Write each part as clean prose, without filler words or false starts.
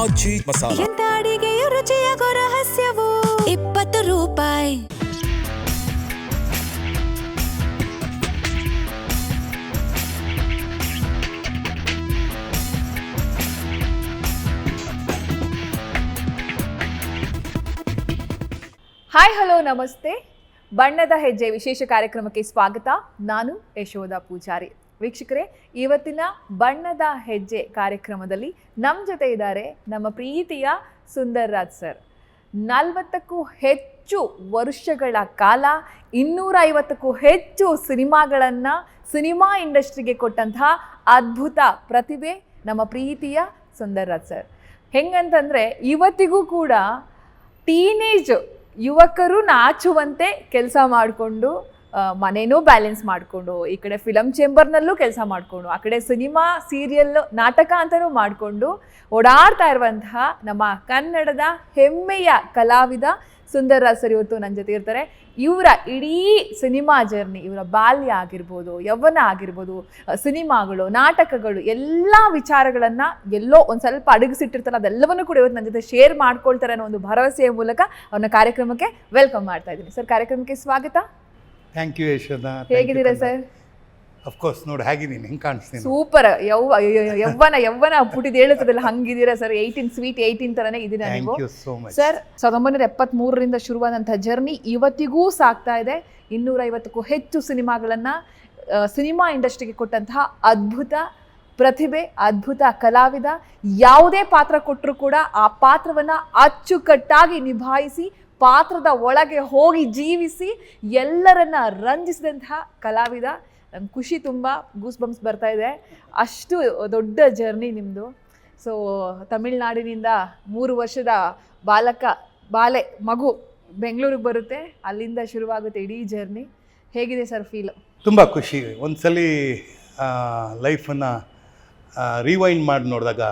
ಆಜಿ ಮಸಾಲ. ಎಂತ ಅಡಿಗೆಯ ರುಚಿಯಾಗೋ ರಹಸ್ಯವು 20 ರೂಪಾಯಿ. ಹಾಯ್ ಹಲೋ ನಮಸ್ತೆ. ಬಣ್ಣದ ಹೆಜ್ಜೆ ವಿಶೇಷ ಕಾರ್ಯಕ್ರಮಕ್ಕೆ ಸ್ವಾಗತ. ನಾನು ಯಶೋಧ ಪೂಜಾರಿ. ವೀಕ್ಷಕರೇ, ಇವತ್ತಿನ ಬಣ್ಣದ ಹೆಜ್ಜೆ ಕಾರ್ಯಕ್ರಮದಲ್ಲಿ ನಮ್ಮ ಜೊತೆ ಇದ್ದಾರೆ ನಮ್ಮ ಪ್ರೀತಿಯ ಸುಂದರ್ ರಾಜ್ ಸರ್. 40ಕ್ಕೂ ಹೆಚ್ಚು ವರ್ಷಗಳ ಕಾಲ 250ಕ್ಕೂ ಹೆಚ್ಚು ಸಿನಿಮಾಗಳನ್ನು ಸಿನಿಮಾ ಇಂಡಸ್ಟ್ರಿಗೆ ಕೊಟ್ಟಂತಹ ಅದ್ಭುತ ಪ್ರತಿಭೆ ನಮ್ಮ ಪ್ರೀತಿಯ ಸುಂದರ್ ರಾಜ್ ಸರ್. ಹೆಂಗಂತಂದರೆ ಇವತ್ತಿಗೂ ಕೂಡ ಟೀನೇಜ್ ಯುವಕರು ನಾಚುವಂತೆ ಕೆಲಸ ಮಾಡಿಕೊಂಡು ಮನೇನೂ ಬ್ಯಾಲೆನ್ಸ್ ಮಾಡಿಕೊಂಡು, ಈ ಕಡೆ ಫಿಲಮ್ ಚೇಂಬರ್ನಲ್ಲೂ ಕೆಲಸ ಮಾಡಿಕೊಂಡು, ಆ ಕಡೆ ಸಿನಿಮಾ ಸೀರಿಯಲ್ ನಾಟಕ ಅಂತಲೂ ಮಾಡಿಕೊಂಡು ಓಡಾಡ್ತಾ ಇರುವಂತಹ ನಮ್ಮ ಕನ್ನಡದ ಹೆಮ್ಮೆಯ ಕಲಾವಿದ ಸುಂದರ್ ರಾಜ್ ಸರ್ ಇವತ್ತು ನನ್ನ ಜೊತೆ ಇರ್ತಾರೆ. ಇವರ ಇಡೀ ಸಿನಿಮಾ ಜರ್ನಿ, ಇವರ ಬಾಲ್ಯ ಆಗಿರ್ಬೋದು, ಯೌವನ ಆಗಿರ್ಬೋದು, ಸಿನಿಮಾಗಳು, ನಾಟಕಗಳು, ಎಲ್ಲ ವಿಚಾರಗಳನ್ನು ಎಲ್ಲೋ ಒಂದು ಸ್ವಲ್ಪ ಅಡಗಿಸಿಟ್ಟಿರ್ತಾರೆ. ಅದೆಲ್ಲವನ್ನೂ ಕೂಡ ಇವತ್ತು ನನ್ನ ಜೊತೆ ಶೇರ್ ಮಾಡ್ಕೊಳ್ತಾರೆ ಅನ್ನೋ ಒಂದು ಭರವಸೆಯ ಮೂಲಕ ಅವ್ರನ್ನ ಕಾರ್ಯಕ್ರಮಕ್ಕೆ ವೆಲ್ಕಮ್ ಮಾಡ್ತಾ ಇದ್ದೀನಿ. ಸರ್, ಕಾರ್ಯಕ್ರಮಕ್ಕೆ ಸ್ವಾಗತ. Thank you Yashoda. ಹೇಗಿದ್ದೀರಾ ಸರ್? ಅಫ್ಕೋರ್ಸ್, ನೋಡಿ ಹೇಗಿದ್ದೀನಿ, ಹೆಂಗೆ ಕಾಣಿಸ್ತೀನಿ. ಸೂಪರ್. ಯವ್ವನ ಪುಟಿದ್ ಹೇಳುತ್ತದಲ್ಲ, ಹಂಗಿದ್ದೀರಾ ಸರ್. 18 ಸ್ವೀಟ್ 18 ಥರನೇ ಇದ್ದೀರಾ ನೀವು. ಸರ್, 1973ರಿಂದ ಶುರುವಾದಂತಹ ಜರ್ನಿ ಇವತ್ತಿಗೂ ಸಾಗ್ತಾ ಇದೆ. 250ಕ್ಕೂ ಹೆಚ್ಚು ಸಿನಿಮಾಗಳನ್ನು ಸಿನಿಮಾ ಇಂಡಸ್ಟ್ರಿಗೆ ಕೊಟ್ಟಂತಹ ಅದ್ಭುತ ಪ್ರತಿಭೆ, ಅದ್ಭುತ ಕಲಾವಿದ. ಯಾವುದೇ ಪಾತ್ರ ಕೊಟ್ಟರು ಕೂಡ ಆ ಪಾತ್ರವನ್ನು ಅಚ್ಚುಕಟ್ಟಾಗಿ ನಿಭಾಯಿಸಿ, ಪಾತ್ರದ ಒಳಗೆ ಹೋಗಿ ಜೀವಿಸಿ ಎಲ್ಲರನ್ನ ರಂಜಿಸಿದಂತಹ ಕಲಾವಿದ. ನಂಗೆ ಖುಷಿ, ತುಂಬ ಗೂಸ್ ಬಂಪ್ಸ್ ಬರ್ತಾ ಇದೆ. ಅಷ್ಟು ದೊಡ್ಡ ಜರ್ನಿ ನಿಮ್ಮದು. ಸೊ ತಮಿಳ್ನಾಡಿನಿಂದ 3 ವರ್ಷದ ಮಗು ಬೆಂಗಳೂರಿಗೆ ಬರುತ್ತೆ, ಅಲ್ಲಿಂದ ಶುರುವಾಗುತ್ತೆ ಇಡೀ ಜರ್ನಿ. ಹೇಗಿದೆ ಸರ್ ಫೀಲ್? ತುಂಬ ಖುಷಿ. ಒಂದ್ಸಲಿ ಲೈಫನ್ನು ರಿವೈಂಡ್ ಮಾಡಿ ನೋಡಿದಾಗ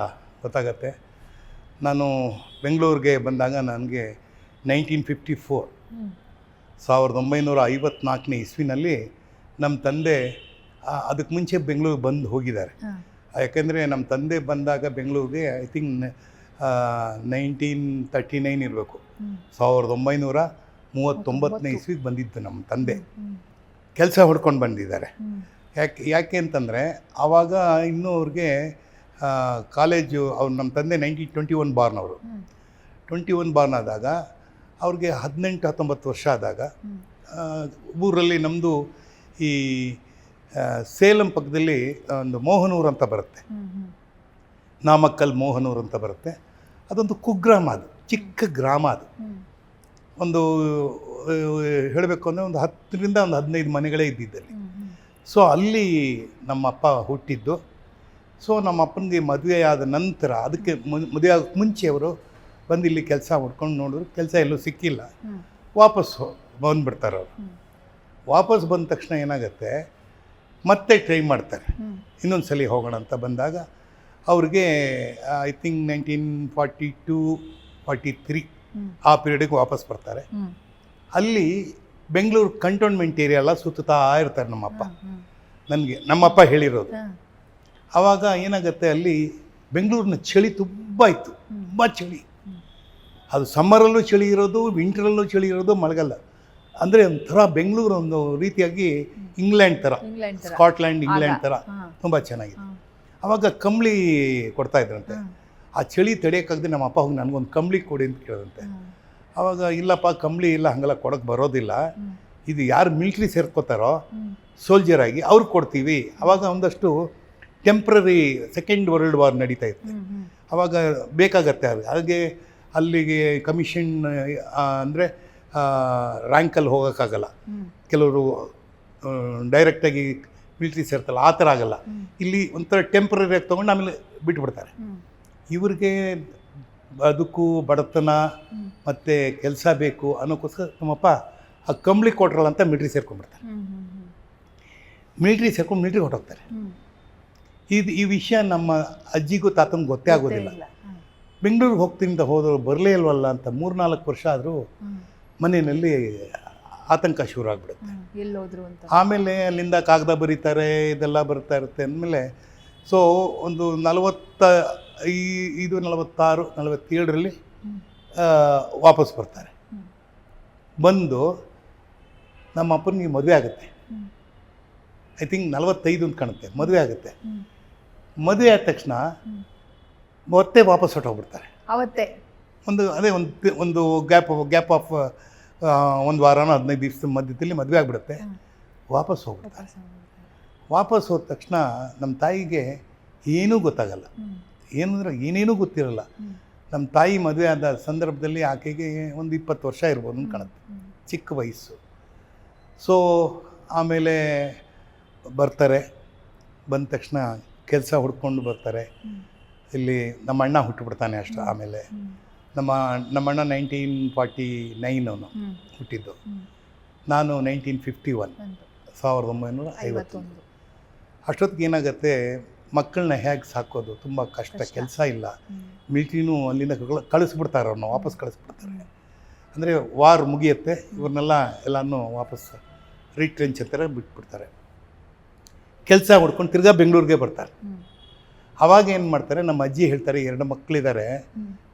ಗೊತ್ತಾಗತ್ತೆ. ನಾನು ಬೆಂಗಳೂರಿಗೆ ಬಂದಾಗ ನನಗೆ 1954 1954ನೇ ಇಸ್ವಿನಲ್ಲಿ ನಮ್ಮ ತಂದೆ ಅದಕ್ಕೆ ಮುಂಚೆ ಬೆಂಗಳೂರಿಗೆ ಬಂದು ಹೋಗಿದ್ದಾರೆ. ಯಾಕೆಂದರೆ ನಮ್ಮ ತಂದೆ ಬಂದಾಗ ಬೆಂಗಳೂರಿಗೆ ಐ ಥಿಂಕ್ 1939 ಇರಬೇಕು. 1939ನೇ ಇಸ್ವಿಗೆ ಬಂದಿದ್ದು ನಮ್ಮ ತಂದೆ. ಕೆಲಸ ಹೊಡ್ಕೊಂಡು ಬಂದಿದ್ದಾರೆ. ಯಾಕೆ ಅಂತಂದರೆ ಆವಾಗ ಇನ್ನೂ ಅವ್ರಿಗೆ ಕಾಲೇಜು, ಅವ್ರು ನಮ್ಮ ತಂದೆ 1921 ಬಾರ್ನ್. ಅವರು 21 ಬಾರ್ನ್ ಆದಾಗ ಅವ್ರಿಗೆ 18-19 ವರ್ಷ ಆದಾಗ ಊರಲ್ಲಿ ನಮ್ಮದು ಈ ಸೇಲಂ ಪಕ್ಕದಲ್ಲಿ ಒಂದು ಮೋಹನೂರು ಅಂತ ಬರುತ್ತೆ, ನಾಮಕ್ಕಲ್ ಮೋಹನೂರು ಅಂತ ಬರುತ್ತೆ. ಅದೊಂದು ಕುಗ್ರಾಮ, ಅದು ಚಿಕ್ಕ ಗ್ರಾಮ. ಅದು ಒಂದು ಹೇಳಬೇಕು ಅಂದರೆ ಒಂದು 10ರಿಂದ 15 ಮನೆಗಳೇ ಇದ್ದಿದ್ದಲ್ಲಿ. ಸೊ ಅಲ್ಲಿ ನಮ್ಮಪ್ಪ ಹುಟ್ಟಿದ್ದು. ಸೊ ನಮ್ಮ ಅಪ್ಪನಿಗೆ ಮದುವೆ ಆದ ನಂತರ, ಅದಕ್ಕೆ ಮದುವೆ ಆಗೋಕ್ಕೆ ಮುಂಚೆ ಅವರು ಬಂದು ಇಲ್ಲಿ ಕೆಲಸ ಮಾಡ್ಕೊಂಡು ನೋಡಿದ್ರು. ಕೆಲಸ ಎಲ್ಲೂ ಸಿಕ್ಕಿಲ್ಲ, ವಾಪಸ್ಸು ಬಂದುಬಿಡ್ತಾರೆ ಅವರು. ವಾಪಸ್ ಬಂದ ತಕ್ಷಣ ಏನಾಗುತ್ತೆ, ಮತ್ತೆ ಟ್ರೈ ಮಾಡ್ತಾರೆ, ಇನ್ನೊಂದು ಸಲ ಹೋಗೋಣ ಅಂತ ಬಂದಾಗ ಅವ್ರಿಗೆ ಐ ಥಿಂಕ್ 1942-43 ಆ ಪೀರಿಯಡಿಗೆ ವಾಪಸ್ ಬರ್ತಾರೆ. ಅಲ್ಲಿ ಬೆಂಗಳೂರು ಕಂಟೋನ್ಮೆಂಟ್ ಏರಿಯಾ ಎಲ್ಲ ಸುತ್ತಾ ಇರ್ತಾರೆ ನಮ್ಮಪ್ಪ. ನಮ್ಮಪ್ಪ ಹೇಳಿರೋದು. ಆವಾಗ ಏನಾಗುತ್ತೆ, ಅಲ್ಲಿ ಬೆಂಗಳೂರಿನ ಚಳಿ ತುಂಬ ಇತ್ತು, ತುಂಬ ಚಳಿ. ಅದು ಸಮ್ಮರಲ್ಲೂ ಚಳಿ ಇರೋದು, ವಿಂಟರಲ್ಲೂ ಚಳಿ ಇರೋದು, ಮಳೆಗಾಲ. ಅಂದರೆ ಒಂಥರ ಬೆಂಗಳೂರು ಒಂದು ರೀತಿಯಾಗಿ ಇಂಗ್ಲೆಂಡ್ ಥರ, ಸ್ಕಾಟ್ಲ್ಯಾಂಡ್ ಇಂಗ್ಲೆಂಡ್ ಥರ ತುಂಬ ಚೆನ್ನಾಗಿದೆ. ಆವಾಗ ಕಂಬಳಿ ಕೊಡ್ತಾ ಇದ್ರಂತೆ. ಆ ಚಳಿ ತಡೆಯೋಕ್ಕಾಗದೆ ನಮ್ಮ ಅಪ್ಪ ಹೋಗಿ ನನಗೊಂದು ಕಂಬಳಿ ಕೊಡಿ ಅಂತ ಕೇಳಿದಂತೆ. ಆವಾಗ ಇಲ್ಲಪ್ಪ, ಕಂಬಳಿ ಇಲ್ಲ, ಹಂಗೆಲ್ಲ ಕೊಡೋಕ್ಕೆ ಬರೋದಿಲ್ಲ, ಇದು ಯಾರು ಮಿಲ್ಟ್ರಿ ಸೇರ್ಕೋತಾರೋ ಸೋಲ್ಜರ್ ಆಗಿ ಅವ್ರಿಗೆ ಕೊಡ್ತೀವಿ. ಆವಾಗ ಒಂದಷ್ಟು ಟೆಂಪ್ರರಿ ಸೆಕೆಂಡ್ ವರ್ಲ್ಡ್ ವಾರ್ ನಡೀತಾ ಇತ್ತು. ಆವಾಗ ಬೇಕಾಗತ್ತೆ. ಹಾಗೆ ಅಲ್ಲಿಗೆ ಕಮಿಷನ್ ಅಂದರೆ ರ್ಯಾಂಕಲ್ಲಿ ಹೋಗೋಕ್ಕಾಗಲ್ಲ. ಕೆಲವರು ಡೈರೆಕ್ಟಾಗಿ ಮಿಲ್ಟ್ರಿ ಸೇರ್ತಲ್ಲ, ಆ ಥರ ಆಗಲ್ಲ. ಇಲ್ಲಿ ಒಂಥರ ಟೆಂಪ್ರರಿಯಾಗಿ ತೊಗೊಂಡು ಆಮೇಲೆ ಬಿಟ್ಬಿಡ್ತಾರೆ. ಇವ್ರಿಗೆ ಬದುಕು, ಬಡತನ ಮತ್ತು ಕೆಲಸ ಬೇಕು ಅನ್ನೋಕ್ಕೋಸ್ಕರ ನಮ್ಮಪ್ಪ ಆ ಕಂಬಳಿ ಕೊಟ್ರಲ್ಲ ಅಂತ ಮಿಲ್ಟ್ರಿ ಸೇರ್ಕೊಂಡ್ಬಿಡ್ತಾರೆ. ಮಿಲ್ಟ್ರಿ ಹೊರಟೋಗ್ತಾರೆ. ಈ ವಿಷಯ ನಮ್ಮ ಅಜ್ಜಿಗೂ ತಾತಂಗೂ ಗೊತ್ತೇ ಆಗೋದಿಲ್ಲ. ಬೆಂಗಳೂರಿಗೆ ಹೋಗ್ತೀನಿ ಅಂತ ಹೋದರು, ಬರಲೇ ಇಲ್ವಲ್ಲ ಅಂತ 3-4 ವರ್ಷ ಆದರೂ ಮನೆಯಲ್ಲಿ ಆತಂಕ ಶುರು ಆಗಿಬಿಡುತ್ತೆ. ಆಮೇಲೆ ಅಲ್ಲಿಂದ ಕಾಗದ ಬರೀತಾರೆ, ಇದೆಲ್ಲ ಬರ್ತಾ ಇರುತ್ತೆ ಅಂದಮೇಲೆ ಸೊ ಒಂದು ಇದು 46, 47ರಲ್ಲಿ ವಾಪಸ್ ಬರ್ತಾರೆ. ಬಂದು ನಮ್ಮ ಅಪ್ಪನಿಗೆ ಮದುವೆ ಆಗುತ್ತೆ. ಐ ಥಿಂಕ್ 45 ಅಂತ ಕಾಣುತ್ತೆ, ಮದುವೆ ಆಗುತ್ತೆ. ಮದುವೆ ಆದ ತಕ್ಷಣ ಮತ್ತೆ ವಾಪಸ್ ಹೊಟ್ಟೋಗ್ಬಿಡ್ತಾರೆ. ಅವತ್ತೇ ಅದೇ ಒಂದು ಗ್ಯಾಪ್ ಆಫ್ 1 ವಾರನೋ 15 ದಿವಸದ ಮಧ್ಯದಲ್ಲಿ ಮದುವೆ ಆಗಿಬಿಡುತ್ತೆ. ವಾಪಸ್ ಹೋಗ್ಬಿಡ್ತಾರೆ. ವಾಪಸ್ ಹೋದ ತಕ್ಷಣ ನಮ್ಮ ತಾಯಿಗೆ ಏನೂ ಗೊತ್ತಾಗಲ್ಲ. ಏನಂದ್ರೆ ಏನೇನೂ ಗೊತ್ತಿರಲ್ಲ. ನಮ್ಮ ತಾಯಿ ಮದುವೆ ಆದ ಸಂದರ್ಭದಲ್ಲಿ ಆಕೆಗೆ ಒಂದು 20 ವರ್ಷ ಇರ್ಬೋದು ಅಂತ ಕಾಣುತ್ತೆ, ಚಿಕ್ಕ ವಯಸ್ಸು. ಸೊ ಆಮೇಲೆ ಬರ್ತಾರೆ. ಬಂದ ತಕ್ಷಣ ಕೆಲಸ ಹುಡ್ಕೊಂಡು ಬರ್ತಾರೆ. ಇಲ್ಲಿ ನಮ್ಮ ಅಣ್ಣ ಹುಟ್ಟುಬಿಡ್ತಾನೆ ಅಷ್ಟು. ಆಮೇಲೆ ನಮ್ಮ ಅಣ್ಣ 1949 ಅವನು ಹುಟ್ಟಿದ್ದು. ನಾನು 1951, 1951. ಅಷ್ಟೊತ್ತಿಗೆ ಏನಾಗುತ್ತೆ, ಮಕ್ಕಳನ್ನ ಹೇಗೆ ಸಾಕೋದು ತುಂಬ ಕಷ್ಟ, ಕೆಲಸ ಇಲ್ಲ. ಮಿಲಿಟ್ರಿನೂ ಅಲ್ಲಿಂದ ಕಳಿಸ್ಬಿಡ್ತಾರೆ, ಅವ್ರನ್ನ ವಾಪಸ್ ಕಳಿಸ್ಬಿಡ್ತಾರೆ. ಅಂದರೆ ವಾರ್ ಮುಗಿಯುತ್ತೆ, ಎಲ್ಲನೂ ವಾಪಸ್ ರೀಟ್ರೆಂಚ್ ಅಂತಾರೆ, ಬಿಟ್ಬಿಡ್ತಾರೆ. ಕೆಲಸ ಹುಡ್ಕೊಂಡು ತಿರ್ಗಾ ಬೆಂಗಳೂರಿಗೆ ಬರ್ತಾರೆ. ಆವಾಗ ಏನು ಮಾಡ್ತಾರೆ, ನಮ್ಮ ಅಜ್ಜಿ ಹೇಳ್ತಾರೆ, 2 ಮಕ್ಕಳಿದ್ದಾರೆ,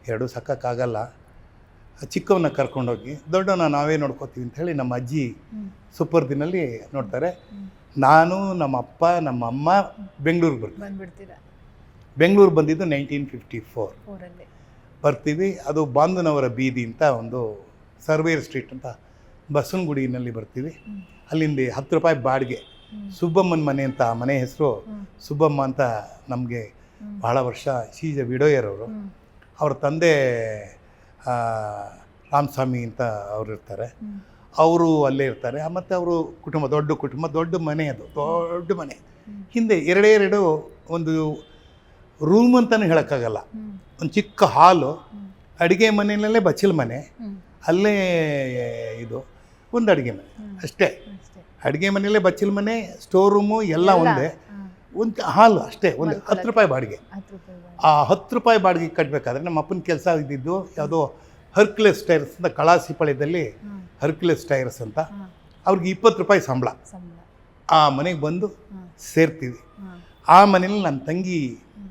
2 ಸಾಕೋಕ್ಕಾಗಲ್ಲ, ಚಿಕ್ಕವನ್ನ ಕರ್ಕೊಂಡೋಗಿ ದೊಡ್ಡವನ್ನ ನಾವೇ ನೋಡ್ಕೋತೀವಿ ಅಂತ ಹೇಳಿ ನಮ್ಮ ಅಜ್ಜಿ ಸುಪರ್ದಿನಲ್ಲಿ ನೋಡ್ತಾರೆ. ನಾನು, ನಮ್ಮ ಅಪ್ಪ, ನಮ್ಮ ಅಮ್ಮ ಬೆಂಗಳೂರಿಗೆ ಬಂದ್ಬಿಡ್ತೀರಾ. ಬೆಂಗಳೂರು ಬಂದಿದ್ದು 1954 ಬರ್ತೀವಿ. ಅದು ಬಾಂಧನವರ ಬೀದಿ ಅಂತ ಒಂದು ಸರ್ವೇರ್ ಸ್ಟ್ರೀಟ್ ಅಂತ ಬಸವನಗುಡಿನಲ್ಲಿ ಬರ್ತೀವಿ. ಅಲ್ಲಿಂದ 10 ರೂಪಾಯಿ ಬಾಡಿಗೆ. ಸುಬ್ಬಮ್ಮನ ಮನೆ ಅಂತ, ಮನೆ ಹೆಸರು ಸುಬ್ಬಮ್ಮ ಅಂತ. ನಮಗೆ ಬಹಳ ವರ್ಷ ಶೀಜ ವಿಡೋಯರ್ ಅವರು. ಅವ್ರ ತಂದೆ ರಾಮಸ್ವಾಮಿ ಅಂತ ಅವ್ರು ಇರ್ತಾರೆ. ಅವರು ಅಲ್ಲೇ ಇರ್ತಾರೆ. ಮತ್ತು ಅವರು ಕುಟುಂಬ, ದೊಡ್ಡ ಮನೆ, ಅದು ದೊಡ್ಡ ಮನೆ. ಹಿಂದೆ 2 ಒಂದು ರೂಮ್ ಅಂತಲೂ ಹೇಳೋಕ್ಕಾಗಲ್ಲ, ಒಂದು ಚಿಕ್ಕ ಹಾಲು, ಅಡುಗೆ ಮನೆಯಲ್ಲೇ ಬಚ್ಚಲ ಮನೆ, ಅಲ್ಲೇ ಇದು ಒಂದು ಅಡುಗೆ ಮನೆ ಅಷ್ಟೇ. ಅಡುಗೆ ಮನೆಯಲ್ಲೇ ಬಚ್ಚಲ ಮನೆ, ಸ್ಟೋರ್ ರೂಮು ಎಲ್ಲ ಒಂದೇ. ಒಂದು ಹಾಲು ಅಷ್ಟೇ, ಒಂದು 10 ರೂಪಾಯಿ ಬಾಡಿಗೆ. ಆ 10 ರೂಪಾಯಿ ಬಾಡಿಗೆ ಕಟ್ಟಬೇಕಾದ್ರೆ ನಮ್ಮ ಅಪ್ಪನ ಕೆಲಸ ಇದ್ದಿದ್ದು ಯಾವುದೋ ಹರ್ಕ್ಯುಲಸ್ ಟೈರ್ಸ್ ಅಂತ, ಕಳಾಸಿಪಾಳ್ಯದಲ್ಲಿ ಹರ್ಕ್ಯುಲಸ್ ಟೈರ್ಸ್ ಅಂತ. ಅವ್ರಿಗೆ 20 ರೂಪಾಯಿ ಸಂಬಳ. ಆ ಮನೆಗೆ ಬಂದು ಸೇರ್ತೀವಿ. ಆ ಮನೇಲಿ ನನ್ನ ತಂಗಿ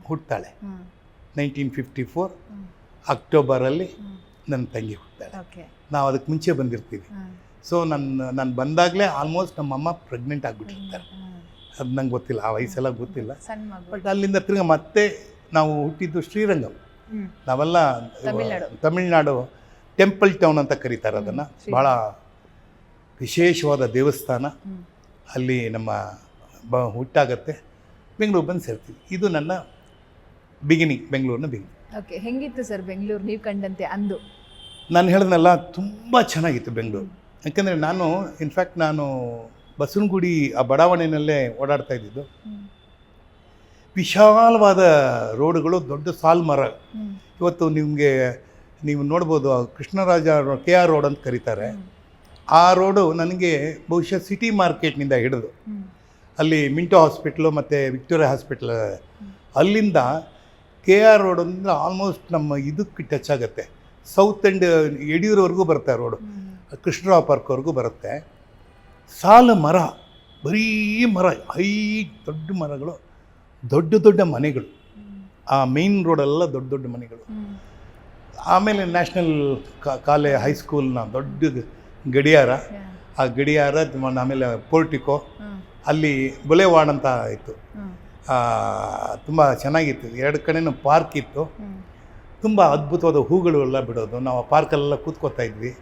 ಹುಟ್ತಾಳೆ. 1954 ಅಕ್ಟೋಬರಲ್ಲಿ ನನ್ನ ತಂಗಿ ಹುಟ್ತಾಳೆ. ನಾವು ಅದಕ್ಕೆ ಮುಂಚೆ ಬಂದಿರ್ತೀವಿ. ಸೊ ನಾನು ಬಂದಾಗಲೇ ಆಲ್ಮೋಸ್ಟ್ ನಮ್ಮಮ್ಮ ಪ್ರೆಗ್ನೆಂಟ್ ಆಗಿಬಿಟ್ಟಿರ್ತಾರೆ. ಅದು ನಂಗೆ ಗೊತ್ತಿಲ್ಲ, ಆ ವಯಸ್ಸೆಲ್ಲ ಗೊತ್ತಿಲ್ಲ. ಬಟ್ ಅಲ್ಲಿಂದ ತಿರ್ಗಿ ಮತ್ತೆ ನಾವು ಹುಟ್ಟಿದ್ದು ಶ್ರೀರಂಗಂ. ನಾವೆಲ್ಲ ತಮಿಳ್ನಾಡು ಟೆಂಪಲ್ ಟೌನ್ ಅಂತ ಕರೀತಾರೆ ಅದನ್ನು. ಭಾಳ ವಿಶೇಷವಾದ ದೇವಸ್ಥಾನ. ಅಲ್ಲಿ ನಮ್ಮ ಹುಟ್ಟಾಗತ್ತೆ. ಬೆಂಗಳೂರು ಬಂದು ಸೇರ್ತೀವಿ. ಇದು ನನ್ನ ಬಿಗಿನಿಂಗ್, ಬೆಂಗಳೂರಿನ ಬಿಗಿನಿಂಗ್. ಓಕೆ, ಹೆಂಗಿತ್ತು ಸರ್ ಬೆಂಗಳೂರು ನೀವು ಕಂಡಂತೆ ಅಂದು? ನಾನು ಹೇಳಿದ್ನಲ್ಲ, ತುಂಬ ಚೆನ್ನಾಗಿತ್ತು ಬೆಂಗಳೂರು. ಯಾಕೆಂದರೆ ಇನ್ಫ್ಯಾಕ್ಟ್ ನಾನು ಬಸವನಗುಡಿ ಆ ಬಡಾವಣೆಯಲ್ಲೇ ಓಡಾಡ್ತಾ ಇದ್ದಿದ್ದು. ವಿಶಾಲವಾದ ರೋಡುಗಳು, ದೊಡ್ಡ ಸಾಲು ಮರ. ಇವತ್ತು ನೀವು ನೋಡ್ಬೋದು, ಕೃಷ್ಣರಾಜ KR ರೋಡ್ ಅಂತ ಕರೀತಾರೆ. ಆ ರೋಡು ನನಗೆ ಬಹುಶಃ ಸಿಟಿ ಮಾರ್ಕೆಟ್ನಿಂದ ಹಿಡಿದು ಅಲ್ಲಿ ಮಿಂಟೋ ಹಾಸ್ಪಿಟ್ಲು ಮತ್ತು ವಿಕ್ಟೋರಿಯಾ ಹಾಸ್ಪಿಟ್ಲ್, ಅಲ್ಲಿಂದ KR ರೋಡ್ ಅಂದರೆ ಆಲ್ಮೋಸ್ಟ್ ನಮ್ಮ ಇದಕ್ಕೆ ಟಚ್ ಆಗುತ್ತೆ. ಸೌತ್ ಎಂಡ್ ಯಡಿಯೂರವರೆಗೂ ಬರುತ್ತೆ ರೋಡು, ಕೃಷ್ಣರಾವ್ ಪಾರ್ಕ್ವರೆಗೂ ಬರುತ್ತೆ. ಸಾಲು ಮರ, ಬರೀ ಮರ, ದೊಡ್ಡ ಮರಗಳು, ದೊಡ್ಡ ಮನೆಗಳು. ಆ ಮೇನ್ ರೋಡೆಲ್ಲ ದೊಡ್ಡ ಮನೆಗಳು. ಆಮೇಲೆ ನ್ಯಾಷನಲ್ ಹೈಸ್ಕೂಲ್ನ ದೊಡ್ಡ ಗಡಿಯಾರ, ಆ ಗಡಿಯಾರ, ಆಮೇಲೆ ಪೋರ್ಟಿಕೋ, ಅಲ್ಲಿ ಬುಲೆವಾರ್ಡ್ ಅಂತ ಇತ್ತು. ತುಂಬ ಚೆನ್ನಾಗಿತ್ತು. 2 ಕಡೆನೂ ಪಾರ್ಕ್ ಇತ್ತು. ತುಂಬ ಅದ್ಭುತವಾದ ಹೂಗಳು ಎಲ್ಲ ಬಿಡೋದು. ನಾವು ಆ ಪಾರ್ಕಲ್ಲೆಲ್ಲ ಕೂತ್ಕೋತಾ ಇದ್ವಿ.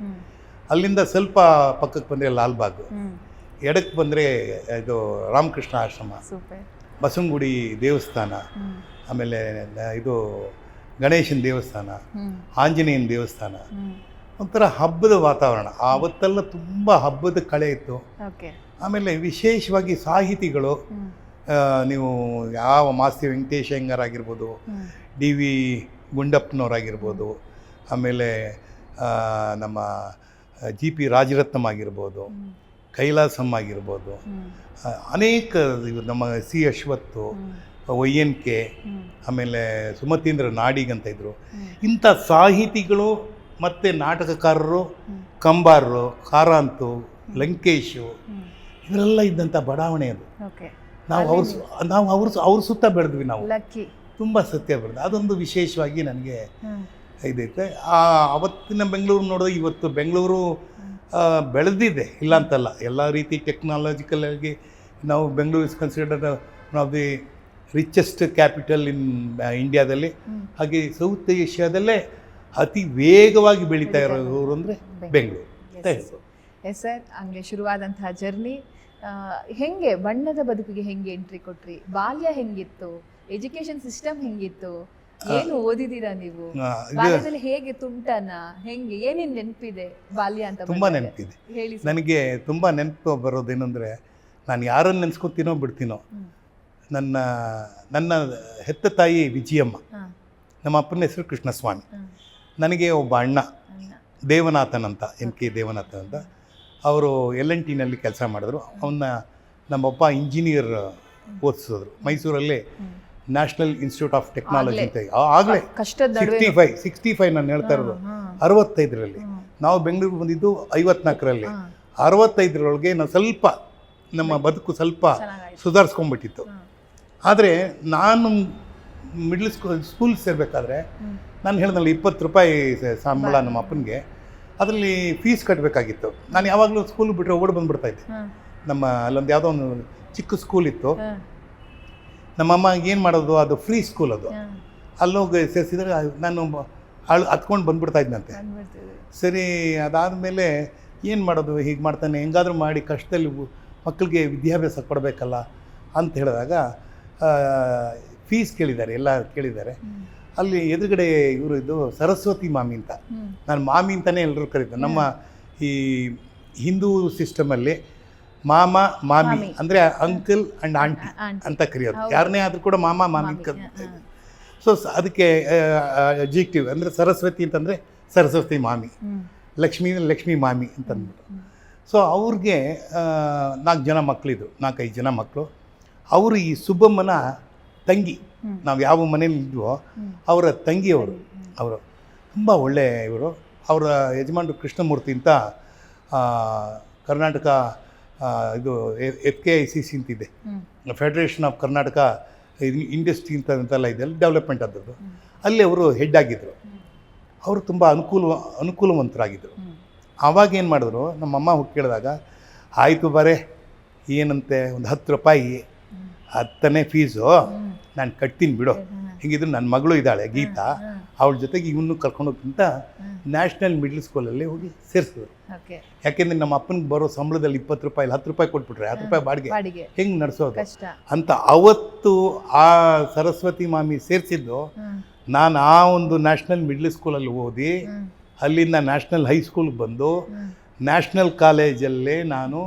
ಅಲ್ಲಿಂದ ಸ್ವಲ್ಪ ಪಕ್ಕಕ್ಕೆ ಬಂದರೆ ಲಾಲ್ಬಾಗ್, ಎಡಕ್ಕೆ ಬಂದರೆ ಇದು ರಾಮಕೃಷ್ಣ ಆಶ್ರಮ, ಬಸವನಗುಡಿ ದೇವಸ್ಥಾನ, ಆಮೇಲೆ ಇದು ಗಣೇಶನ ದೇವಸ್ಥಾನ, ಆಂಜನೇಯನ ದೇವಸ್ಥಾನ. ಒಂಥರ ಹಬ್ಬದ ವಾತಾವರಣ. ಆವತ್ತೆಲ್ಲ ತುಂಬ ಹಬ್ಬದ ಕಳೆ ಇತ್ತು. ಆಮೇಲೆ ವಿಶೇಷವಾಗಿ ಸಾಹಿತಿಗಳು, ನೀವು ಯಾವ ಮಾಸ್ತಿ ವೆಂಕಟೇಶ್ ಅಯ್ಯಂಗಾರ್ ಆಗಿರ್ಬೋದು, DV ಗುಂಡಪ್ಪನವರಾಗಿರ್ಬೋದು, ಆಮೇಲೆ ನಮ್ಮ GP ರಾಜರತ್ನಂ ಆಗಿರ್ಬೋದು, ಕೈಲಾಸಮ್ ಆಗಿರ್ಬೋದು, ಅನೇಕ ನಮ್ಮ C ಅಶ್ವತ್ತು, YNK, ಆಮೇಲೆ ಸುಮತೀಂದ್ರ ನಾಡಿಗ್ ಅಂತ ಇದ್ದರು. ಇಂಥ ಸಾಹಿತಿಗಳು ಮತ್ತು ನಾಟಕಕಾರರು, ಕಂಬಾರರು, ಕಾರಂತು, ಲಂಕೇಶು, ಇವರೆಲ್ಲ ಇದ್ದಂಥ ಬಡಾವಣೆ ಅದು. ನಾವು ಅವ್ರ ಸುತ್ತ ಬೆಳೆದ್ವಿ. ನಾವು ತುಂಬ ಸತ್ಯ ಬರುತ್ತೆ. ಅದೊಂದು ವಿಶೇಷವಾಗಿ ನನಗೆ ಇದೈತೆ. ಅವತ್ತಿನ ಬೆಂಗಳೂರು ನೋಡಿದ್ರೆ ಇವತ್ತು ಬೆಂಗಳೂರು ಬೆಳೆದಿದೆ, ಇಲ್ಲ ಅಂತಲ್ಲ. ಎಲ್ಲ ರೀತಿ ಟೆಕ್ನಾಲಜಿಕಲ್ ಆಗಿ ನಾವು ಬೆಂಗಳೂರು ಇಸ್ ಕನ್ಸಿಡರ್ಡ್ ನಾವು ದಿ ರಿಚೆಸ್ಟ್ ಕ್ಯಾಪಿಟಲ್ ಇನ್ ಇಂಡಿಯಾದಲ್ಲಿ. ಹಾಗೆ ಸೌತ್ ಏಷ್ಯಾದಲ್ಲೇ ಅತಿ ವೇಗವಾಗಿ ಬೆಳೀತಾ ಇರೋರು ಅಂದರೆ ಬೆಂಗಳೂರು ಅಂತ ಹೇಳ್ಬೋದು. ಎಸ್ ಸರ್, ಹಂಗೆ ಶುರುವಾದಂತಹ ಜರ್ನಿ ಹೆಂಗೆ ಬಣ್ಣದ ಬದುಕಿಗೆ ಹೆಂಗೆ ಎಂಟ್ರಿ ಕೊಟ್ರಿ? ಬಾಲ್ಯ ಹೆಂಗಿತ್ತು? ಎಜುಕೇಶನ್ ಸಿಸ್ಟಮ್ ಹೆಂಗಿತ್ತು? ಏನು ಓದಿದ್ದೀರಾ ನೀವು? ಬಾಲ್ಯದಲ್ಲಿ ಹೇಗೆ ತುಂಟನ ಹೆಂಗೆ ಏನೇನು ನೆನಪಿದೆ ಬಾಲ್ಯ ಅಂತ? ತುಂಬ ನೆನಪಿದೆ ಹೇಳಿ. ನನಗೆ ತುಂಬ ನೆನಪು ಬರೋದೇನೆಂದರೆ, ನಾನು ಯಾರನ್ನು ನೆನೆಸ್ಕೊತೀನೋ ಬಿಡ್ತೀನೋ, ನನ್ನ ಹೆತ್ತ ತಾಯಿ ವಿಜಯಮ್ಮ, ನಮ್ಮ ಅಪ್ಪನ ಹೆಸರು ಕೃಷ್ಣಸ್ವಾಮಿ. ನನಗೆ ಒಬ್ಬ ಅಣ್ಣ ದೇವನಾಥನ್ ಅಂತ, NK ದೇವನಾಥನ್ ಅಂತ. ಅವರು LNTನಲ್ಲಿ ಕೆಲಸ ಮಾಡಿದ್ರು. ನಮ್ಮಪ್ಪ ಇಂಜಿನಿಯರ್ ಓದಿಸಿದ್ರು ಮೈಸೂರಲ್ಲಿ, ನ್ಯಾಷನಲ್ ಇನ್ಸ್ಟಿಟ್ಯೂಟ್ ಆಫ್ ಟೆಕ್ನಾಲಜಿ ಅಂತ. ಆಗಲೇ 65 ನಾನು ಹೇಳ್ತಾ ಇರೋದು, 65ರಲ್ಲಿ. ನಾವು ಬೆಂಗಳೂರು ಬಂದಿದ್ದು 54ರಲ್ಲಿ. 65ರೊಳಗೆ ನಾವು ಸ್ವಲ್ಪ ನಮ್ಮ ಬದುಕು ಸ್ವಲ್ಪ ಸುಧಾರಿಸ್ಕೊಂಡ್ಬಿಟ್ಟಿತ್ತು. ಆದರೆ ನಾನು ಮಿಡ್ಲ್ ಸ್ಕೂಲ್ ಸೇರಬೇಕಾದ್ರೆ ನಾನು ಹೇಳಿದ್ನಲ್ಲ 20 ರೂಪಾಯಿ ಸಂಬಳ ನಮ್ಮ ಅಪ್ಪನಿಗೆ, ಅದರಲ್ಲಿ ಫೀಸ್ ಕಟ್ಟಬೇಕಾಗಿತ್ತು. ನಾನು ಯಾವಾಗಲೂ ಸ್ಕೂಲ್ ಬಿಟ್ಟರೆ ಓಡಿ ಬಂದುಬಿಡ್ತಾಯಿದ್ದೆ. ನಮ್ಮ ಅಲ್ಲೊಂದು ಯಾವುದೋ ಒಂದು ಚಿಕ್ಕ ಸ್ಕೂಲ್ ಇತ್ತು. ನಮ್ಮಮ್ಮ ಏನು ಮಾಡೋದು, ಅದು ಫ್ರೀ ಸ್ಕೂಲ್ ಅದು. ಅಲ್ಲೋಗಿ ಸೇರಿಸಿದ್ರೆ ನಾನು ಹತ್ಕೊಂಡು ಬಂದುಬಿಡ್ತಾಯಿದ್ದಂತೆ. ಸರಿ, ಅದಾದಮೇಲೆ ಏನು ಮಾಡೋದು, ಹೀಗೆ ಮಾಡ್ತಾನೆ, ಹೆಂಗಾದರೂ ಮಾಡಿ ಕಷ್ಟದಲ್ಲಿ ಮಕ್ಕಳಿಗೆ ವಿದ್ಯಾಭ್ಯಾಸ ಕೊಡಬೇಕಲ್ಲ ಅಂತ ಹೇಳಿದಾಗ ಫೀಸ್ ಕೇಳಿದ್ದಾರೆ, ಎಲ್ಲ ಕೇಳಿದ್ದಾರೆ. ಅಲ್ಲಿ ಎದುರುಗಡೆ ಇವರು ಇದು ಸರಸ್ವತಿ ಮಾಮಿ ಅಂತ, ನಾನು ಮಾಮಿ ಅಂತಲೇ ಎಲ್ಲರೂ ಕರೀತಾರೆ. ನಮ್ಮ ಈ ಹಿಂದೂ ಸಿಸ್ಟಮಲ್ಲಿ ಮಾಮ ಮಾಮಿ ಅಂದರೆ ಅಂಕಲ್ ಆ್ಯಂಡ್ ಆಂಟಿ ಅಂತ ಕರೆಯೋದು. ಯಾರನ್ನೇ ಆದರೂ ಕೂಡ ಮಾಮ ಮಾಮಿ ಕರೀತಾರೆ. ಸೊ ಅದಕ್ಕೆ ಅಡ್ಜೆಕ್ಟಿವ್ ಅಂದರೆ ಸರಸ್ವತಿ ಅಂತಂದರೆ ಸರಸ್ವತಿ ಮಾಮಿ, ಲಕ್ಷ್ಮೀ ಮಾಮಿ ಅಂತ ಅಂದ್ಬಿಟ್ಟು. ಸೊ ಅವ್ರಿಗೆ 4 ಜನ ಮಕ್ಕಳಿದ್ರು, 4-5 ಜನ ಮಕ್ಕಳು. ಅವರು ಈ ಸುಬ್ಬಮ್ಮನ ತಂಗಿ, ನಾವು ಯಾವ ಮನೇಲಿ ಇದ್ವೋ ಅವರ ತಂಗಿಯವರು. ಅವರು ತುಂಬ ಒಳ್ಳೆ ಇವರು. ಅವರ ಯಜಮಾನರು ಕೃಷ್ಣಮೂರ್ತಿ ಅಂತ, ಕರ್ನಾಟಕ ಇದು FKICC ಅಂತಿದೆ, ಫೆಡರೇಷನ್ ಆಫ್ ಕರ್ನಾಟಕ ಇಂಡಸ್ಟ್ರಿ ಅಂತೆಲ್ಲ ಇದೆ, ಅಲ್ಲಿ ಡೆವಲಪ್ಮೆಂಟ್ ಆದದ್ದು. ಅಲ್ಲಿ ಅವರು ಹೆಡ್ ಆಗಿದ್ದರು. ಅವರು ತುಂಬ ಅನುಕೂಲವಂತರಾಗಿದ್ದರು. ಆವಾಗ ಏನು ಮಾಡಿದ್ರು, ನಮ್ಮಮ್ಮ ಹೋಗಿ ಕೇಳಿದಾಗ, ಆಯಿತು ಬರೇ ಏನಂತೆ, ಒಂದು 10 ರೂಪಾಯಿ 10ನೇ ಫೀಸು ನಾನು ಕಟ್ತೀನಿ ಬಿಡು, ಹೀಗಿದ್ರು ನನ್ನ ಮಗಳು ಇದ್ದಾಳೆ ಗೀತಾ, ಅವಳ ಜೊತೆಗೆ ಇವನು ಕರ್ಕೊಂಡೋಗ್ತಿಂತ ನ್ಯಾಷನಲ್ ಮಿಡ್ಲ್ ಸ್ಕೂಲಲ್ಲಿ ಹೋಗಿ ಸೇರಿಸಿದ್ರು. ಯಾಕೆಂದರೆ ನಮ್ಮ ಅಪ್ಪನಿಗೆ ಬರೋ ಸಂಬಳದಲ್ಲಿ 20 ರೂಪಾಯಿ 10 ರೂಪಾಯಿ ಕೊಟ್ಬಿಟ್ರೆ 10 ರೂಪಾಯಿ ಬಾಡಿಗೆ ಹೆಂಗೆ ನಡೆಸೋದು ಅಂತ ಅವತ್ತು ಆ ಸರಸ್ವತಿ ಮಾಮಿ ಸೇರಿಸಿದ್ದು. ನಾನು ಆ ಒಂದು ನ್ಯಾಷನಲ್ ಮಿಡ್ಲ್ ಸ್ಕೂಲಲ್ಲಿ ಓದಿ ಅಲ್ಲಿಂದ ನ್ಯಾಷನಲ್ ಹೈಸ್ಕೂಲ್ಗೆ ಬಂದು ನ್ಯಾಷನಲ್ ಕಾಲೇಜಲ್ಲೇ ನಾನು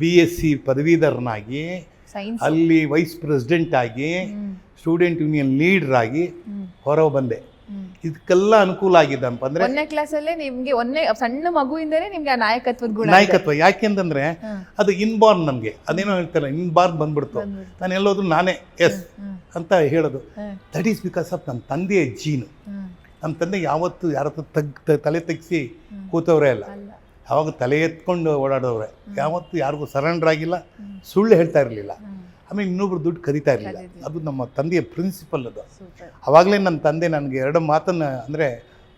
BSc ಪದವೀಧರನಾಗಿ, ಅಲ್ಲಿ ವೈಸ್ ಪ್ರೆಸಿಡೆಂಟ್ ಆಗಿ, ಸ್ಟೂಡೆಂಟ್ ಯೂನಿಯನ್ ಲೀಡರ್ ಆಗಿ ಹೊರ ಬಂದೆ. ಇದಕ್ಕೆಲ್ಲ ಅನುಕೂಲ ಆಗಿದೆ ಅಂತಂದ್ರೆ 1ನೇ ಕ್ಲಾಸಲ್ಲೇ ನಿಮಗೆ ಸಣ್ಣ ಮಗುವಿಂದನೇ ನಿಮ್ಗೆ ಆ ನಾಯಕತ್ವ. ಯಾಕೆಂತಂದ್ರೆ ಅದು ಇನ್ಬಾರ್ನ್, ನಮಗೆ ಅದೇನೋ ಹೇಳ್ತಾರೆ ಇನ್ಬಾರ್ನ್ ಬಂದ್ಬಿಡ್ತು. ನಾನು ಎಲ್ಲೋದ್ರು ನಾನೇ ಎಸ್ ಅಂತ ಹೇಳೋದು. ದಟ್ ಈಸ್ ಬಿಕಾಸ್ ಆಫ್ ನನ್ನ ತಂದೆಯ ಜೀನು. ನಮ್ಮ ತಂದೆ ಯಾವತ್ತು ಯಾರ ತಲೆ ತೆಗಿಸಿ ಕೂತವ್ರೆ ಅಲ್ಲ, ಯಾವಾಗ ತಲೆ ಎತ್ಕೊಂಡು ಓಡಾಡೋವ್ರೆ. ಯಾವತ್ತು ಯಾರಿಗೂ ಸರೆಂಡರ್ ಆಗಿಲ್ಲ, ಸುಳ್ಳು ಹೇಳ್ತಾ ಇರಲಿಲ್ಲ, ಆಮೇಲೆ ಇನ್ನೊಬ್ರು ದುಡ್ಡು ಕದೀತಾ ಇರಲಿಲ್ಲ. ಅದು ನಮ್ಮ ತಂದೆಯ ಪ್ರಿನ್ಸಿಪಲ್. ಅದು ಆವಾಗಲೇ ನನ್ನ ತಂದೆ ನನಗೆ 2 ಮಾತನ್ನು ಅಂದರೆ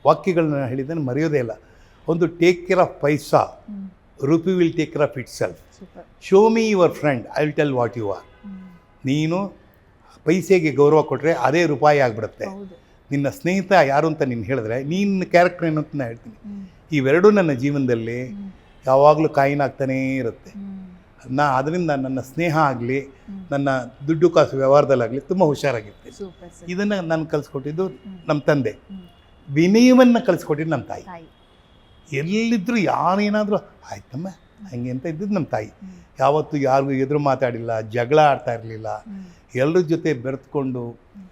ವಾಕ್ಯಗಳನ್ನ ಹೇಳಿದ್ದನ್ನು ಮರೆಯೋದೇ ಇಲ್ಲ. ಒಂದು, take care of paisa, rupee will take care of itself. Show me your friend, I will tell what you are. ನೀನು ಪೈಸೆಗೆ ಗೌರವ ಕೊಟ್ಟರೆ ಅದೇ ರೂಪಾಯಿ ಆಗಿಬಿಡುತ್ತೆ. ನಿನ್ನ ಸ್ನೇಹಿತ ಯಾರು ಅಂತ ನೀನು ಹೇಳಿದ್ರೆ ನಿನ್ನ ಕ್ಯಾರೆಕ್ಟರ್ ಏನು ಅಂತ ನಾನು ಹೇಳ್ತೀನಿ. ಇವೆರಡೂ ನನ್ನ ಜೀವನದಲ್ಲಿ ಯಾವಾಗಲೂ ಕಾಯಿನಾಗ್ತಾನೇ ಇರುತ್ತೆ. ಅದರಿಂದ ನನ್ನ ಸ್ನೇಹ ಆಗಲಿ, ನನ್ನ ದುಡ್ಡು ಕಾಸು ವ್ಯವಹಾರದಲ್ಲಾಗಲಿ ತುಂಬ ಹುಷಾರಾಗಿರ್ತೀನಿ. ಇದನ್ನು ನಾನು ಕಲಿಸ್ಕೊಟ್ಟಿದ್ದು ನಮ್ಮ ತಂದೆ. ವಿನಯವನ್ನು ಕಲಿಸ್ಕೊಟ್ಟಿದ್ದು ನಮ್ಮ ತಾಯಿ. ಎಲ್ಲಿದ್ದರೂ ಯಾರೇನಾದರೂ ಆಯ್ತಮ್ಮ ಹಂಗೆ ಅಂತ ಇದ್ದಿದ್ದು ನಮ್ಮ ತಾಯಿ. ಯಾವತ್ತೂ ಯಾರಿಗೂ ಎದುರು ಮಾತಾಡಿಲ್ಲ, ಜಗಳ ಆಡ್ತಾ ಇರಲಿಲ್ಲ. ಎಲ್ಲರ ಜೊತೆ ಬೆರೆತ್ಕೊಂಡು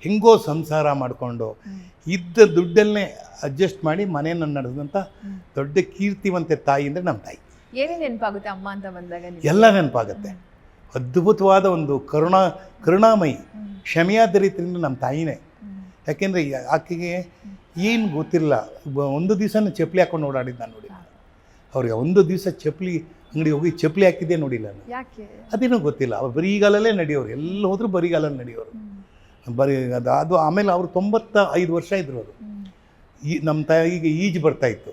ಹೆಂಗೋ ಸಂಸಾರ ಮಾಡಿಕೊಂಡು ಇದ್ದ ದುಡ್ಡಲ್ಲೇ ಅಡ್ಜಸ್ಟ್ ಮಾಡಿ ಮನೆಯನ್ನು ನಡೆಸಿದಂಥ ದೊಡ್ಡ ಕೀರ್ತಿವಂತೆ ತಾಯಿ ಅಂದರೆ ನಮ್ಮ ತಾಯಿ. ಏನೇ ನೆನಪಾಗುತ್ತೆ ಅಮ್ಮ ಅಂತ ಬಂದಾಗ? ಎಲ್ಲ ನೆನಪಾಗುತ್ತೆ. ಅದ್ಭುತವಾದ ಒಂದು ಕರುಣಾಮಯಿ ಕ್ಷಮೆಯಾದ ರೀತಿಯಿಂದ ನಮ್ಮ ತಾಯಿನೇ. ಯಾಕೆಂದರೆ ಆಕೆಗೆ ಏನು ಗೊತ್ತಿರಲಿಲ್ಲ. ಒಂದು ದಿವಸನೂ ಚಪ್ಪಲಿ ಹಾಕೊಂಡು ಓಡಾಡಿದ್ದು ನಾನು ನೋಡಿಲ್ಲ. ಅವ್ರಿಗೆ ಒಂದು ದಿವಸ ಚಪ್ಪಲಿ ಅಂಗಡಿ ಹೋಗಿ ಚಪ್ಪಲಿ ಹಾಕಿದ್ದೇ ನೋಡಿಲ್ಲ ನಾನು. ಯಾಕೆ? ಅದೇನೋ ಗೊತ್ತಿಲ್ಲ. ಅವ್ರು ಬರೀಗಾಲಲ್ಲೇ ನಡೆಯೋರು, ಎಲ್ಲ ಹೋದರೂ ಬರೀಗಾಲಲ್ಲಿ ನಡೆಯೋರು. ಬರೀ ಅದು ಆಮೇಲೆ ಅವರು 95 ವರ್ಷ ಇದ್ರು. ಅವರು ನಮ್ಮ ತಾಯಿಗೆ ಈಜು ಬರ್ತಾಯಿತ್ತು,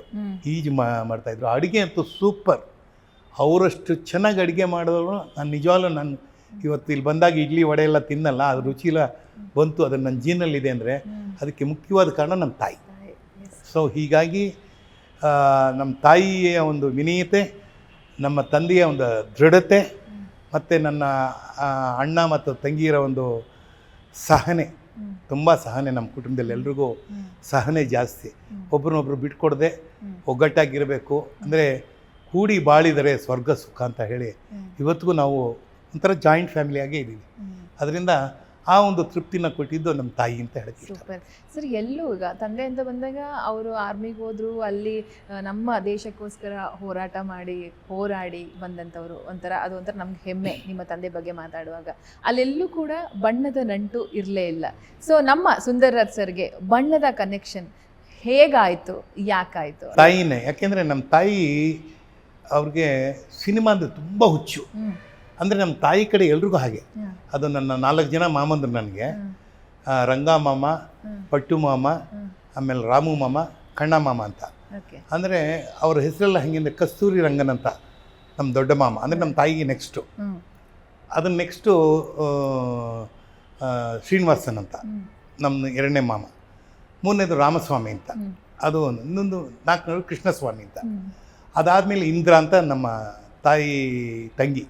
ಈಜು ಮಾಡ್ತಾಯಿದ್ರು. ಅಡುಗೆ ಅಂತೂ ಸೂಪರ್. ಅವರಷ್ಟು ಚೆನ್ನಾಗಿ ಅಡುಗೆ ಮಾಡಿದವರು ನಾನು ನಿಜವಾಗ್ಲೂ ನಾನು ಇವತ್ತು ಇಲ್ಲಿ ಬಂದಾಗ ಇಡ್ಲಿ ವಡೆ ಎಲ್ಲ ತಿನ್ನಲ್ಲ, ಅದು ರುಚಿಲ ಬಂತು, ಅದು ನನ್ನ ಜೀನಲ್ಲಿದೆ ಅಂದರೆ ಅದಕ್ಕೆ ಮುಖ್ಯವಾದ ಕಾರಣ ನಮ್ಮ ತಾಯಿ. ಸೊ ಹೀಗಾಗಿ ನಮ್ಮ ತಾಯಿಯ ಒಂದು ವಿನೀಯತೆ, ನಮ್ಮ ತಂದೆಯ ಒಂದು ದೃಢತೆ, ಮತ್ತು ನನ್ನ ಅಣ್ಣ ಮತ್ತು ತಂಗಿಯರ ಒಂದು ಸಹನೆ, ತುಂಬ ಸಹನೆ. ನಮ್ಮ ಕುಟುಂಬದಲ್ಲಿ ಎಲ್ರಿಗೂ ಸಹನೆ ಜಾಸ್ತಿ. ಒಬ್ರನ್ನೊಬ್ರು ಬಿಟ್ಕೊಡದೆ ಒಗ್ಗಟ್ಟಾಗಿರಬೇಕು. ಅಂದರೆ ಕೂಡಿ ಬಾಳಿದರೆ ಸ್ವರ್ಗ ಸುಖ ಅಂತ ಹೇಳಿ ಇವತ್ತಿಗೂ ನಾವು ಒಂಥರ ಜಾಯಿಂಟ್ ಫ್ಯಾಮಿಲಿಯಾಗೇ ಇದ್ದೀವಿ. ಅದರಿಂದ ಆ ಒಂದು ತೃಪ್ತಿನ ಕೊಟ್ಟಿದ್ದು ನಮ್ಮ ತಾಯಿ ಅಂತ ಹೇಳ್ತೀವಿ. Super sir. ಎಲ್ಲೂ ಈಗ ತಂದೆ ಅಂತ ಬಂದಾಗ ಅವರು ಆರ್ಮಿಗೆ ಹೋದ್ರು, ಅಲ್ಲಿ ನಮ್ಮ ದೇಶಕ್ಕೋಸ್ಕರ ಹೋರಾಡಿ ಬಂದಂಥವ್ರು. ಅದೊಂಥರ ನಮ್ಗೆ ಹೆಮ್ಮೆ ನಿಮ್ಮ ತಂದೆ ಬಗ್ಗೆ ಮಾತಾಡುವಾಗ. ಅಲ್ಲೆಲ್ಲೂ ಕೂಡ ಬಣ್ಣದ ನಂಟು ಇರಲೇ ಇಲ್ಲ. ಸೊ ನಮ್ಮ ಸುಂದರ್ರಾಜ್ ಸರ್ಗೆ ಬಣ್ಣದ ಕನೆಕ್ಷನ್ ಹೇಗಾಯಿತು, ಯಾಕಾಯಿತು? ತಾಯಿನೇ. ಯಾಕೆಂದರೆ ನಮ್ಮ ತಾಯಿ ಅವ್ರಿಗೆ ಸಿನಿಮಾ ಅಂದರೆ ತುಂಬ ಹುಚ್ಚು. ಅಂದರೆ ನಮ್ಮ ತಾಯಿ ಕಡೆ ಎಲ್ರಿಗೂ ಹಾಗೆ. ಅದು ನನ್ನ 4 ಜನ ಮಾಮಂದ್ರು ನನಗೆ, ರಂಗ ಮಾಮ, ಪಟ್ಟು ಮಾಮ, ಆಮೇಲೆ ರಾಮು ಮಾಮ, ಕಣ್ಣ ಮಾಮ ಅಂತ. ಅಂದರೆ ಅವ್ರ ಹೆಸರೆಲ್ಲ ಹೆಂಗೆ ಕಸ್ತೂರಿ ರಂಗನ್ ಅಂತ ನಮ್ಮ ದೊಡ್ಡ ಮಾಮ, ಅಂದರೆ ನಮ್ಮ ತಾಯಿಗೆ ನೆಕ್ಸ್ಟು. ಅದನ್ನು ನೆಕ್ಸ್ಟು ಶ್ರೀನಿವಾಸನ್ ಅಂತ ನಮ್ಮ 2ನೇ ಮಾಮ. 3ನೇದು ರಾಮಸ್ವಾಮಿ ಅಂತ, ಅದು ಇನ್ನೊಂದು 4ನೇದು ಕೃಷ್ಣಸ್ವಾಮಿ ಅಂತ. ಅದಾದಮೇಲೆ ಇಂದ್ರ ಅಂತ ನಮ್ಮ ತಾಯಿ ತಂಗಿ.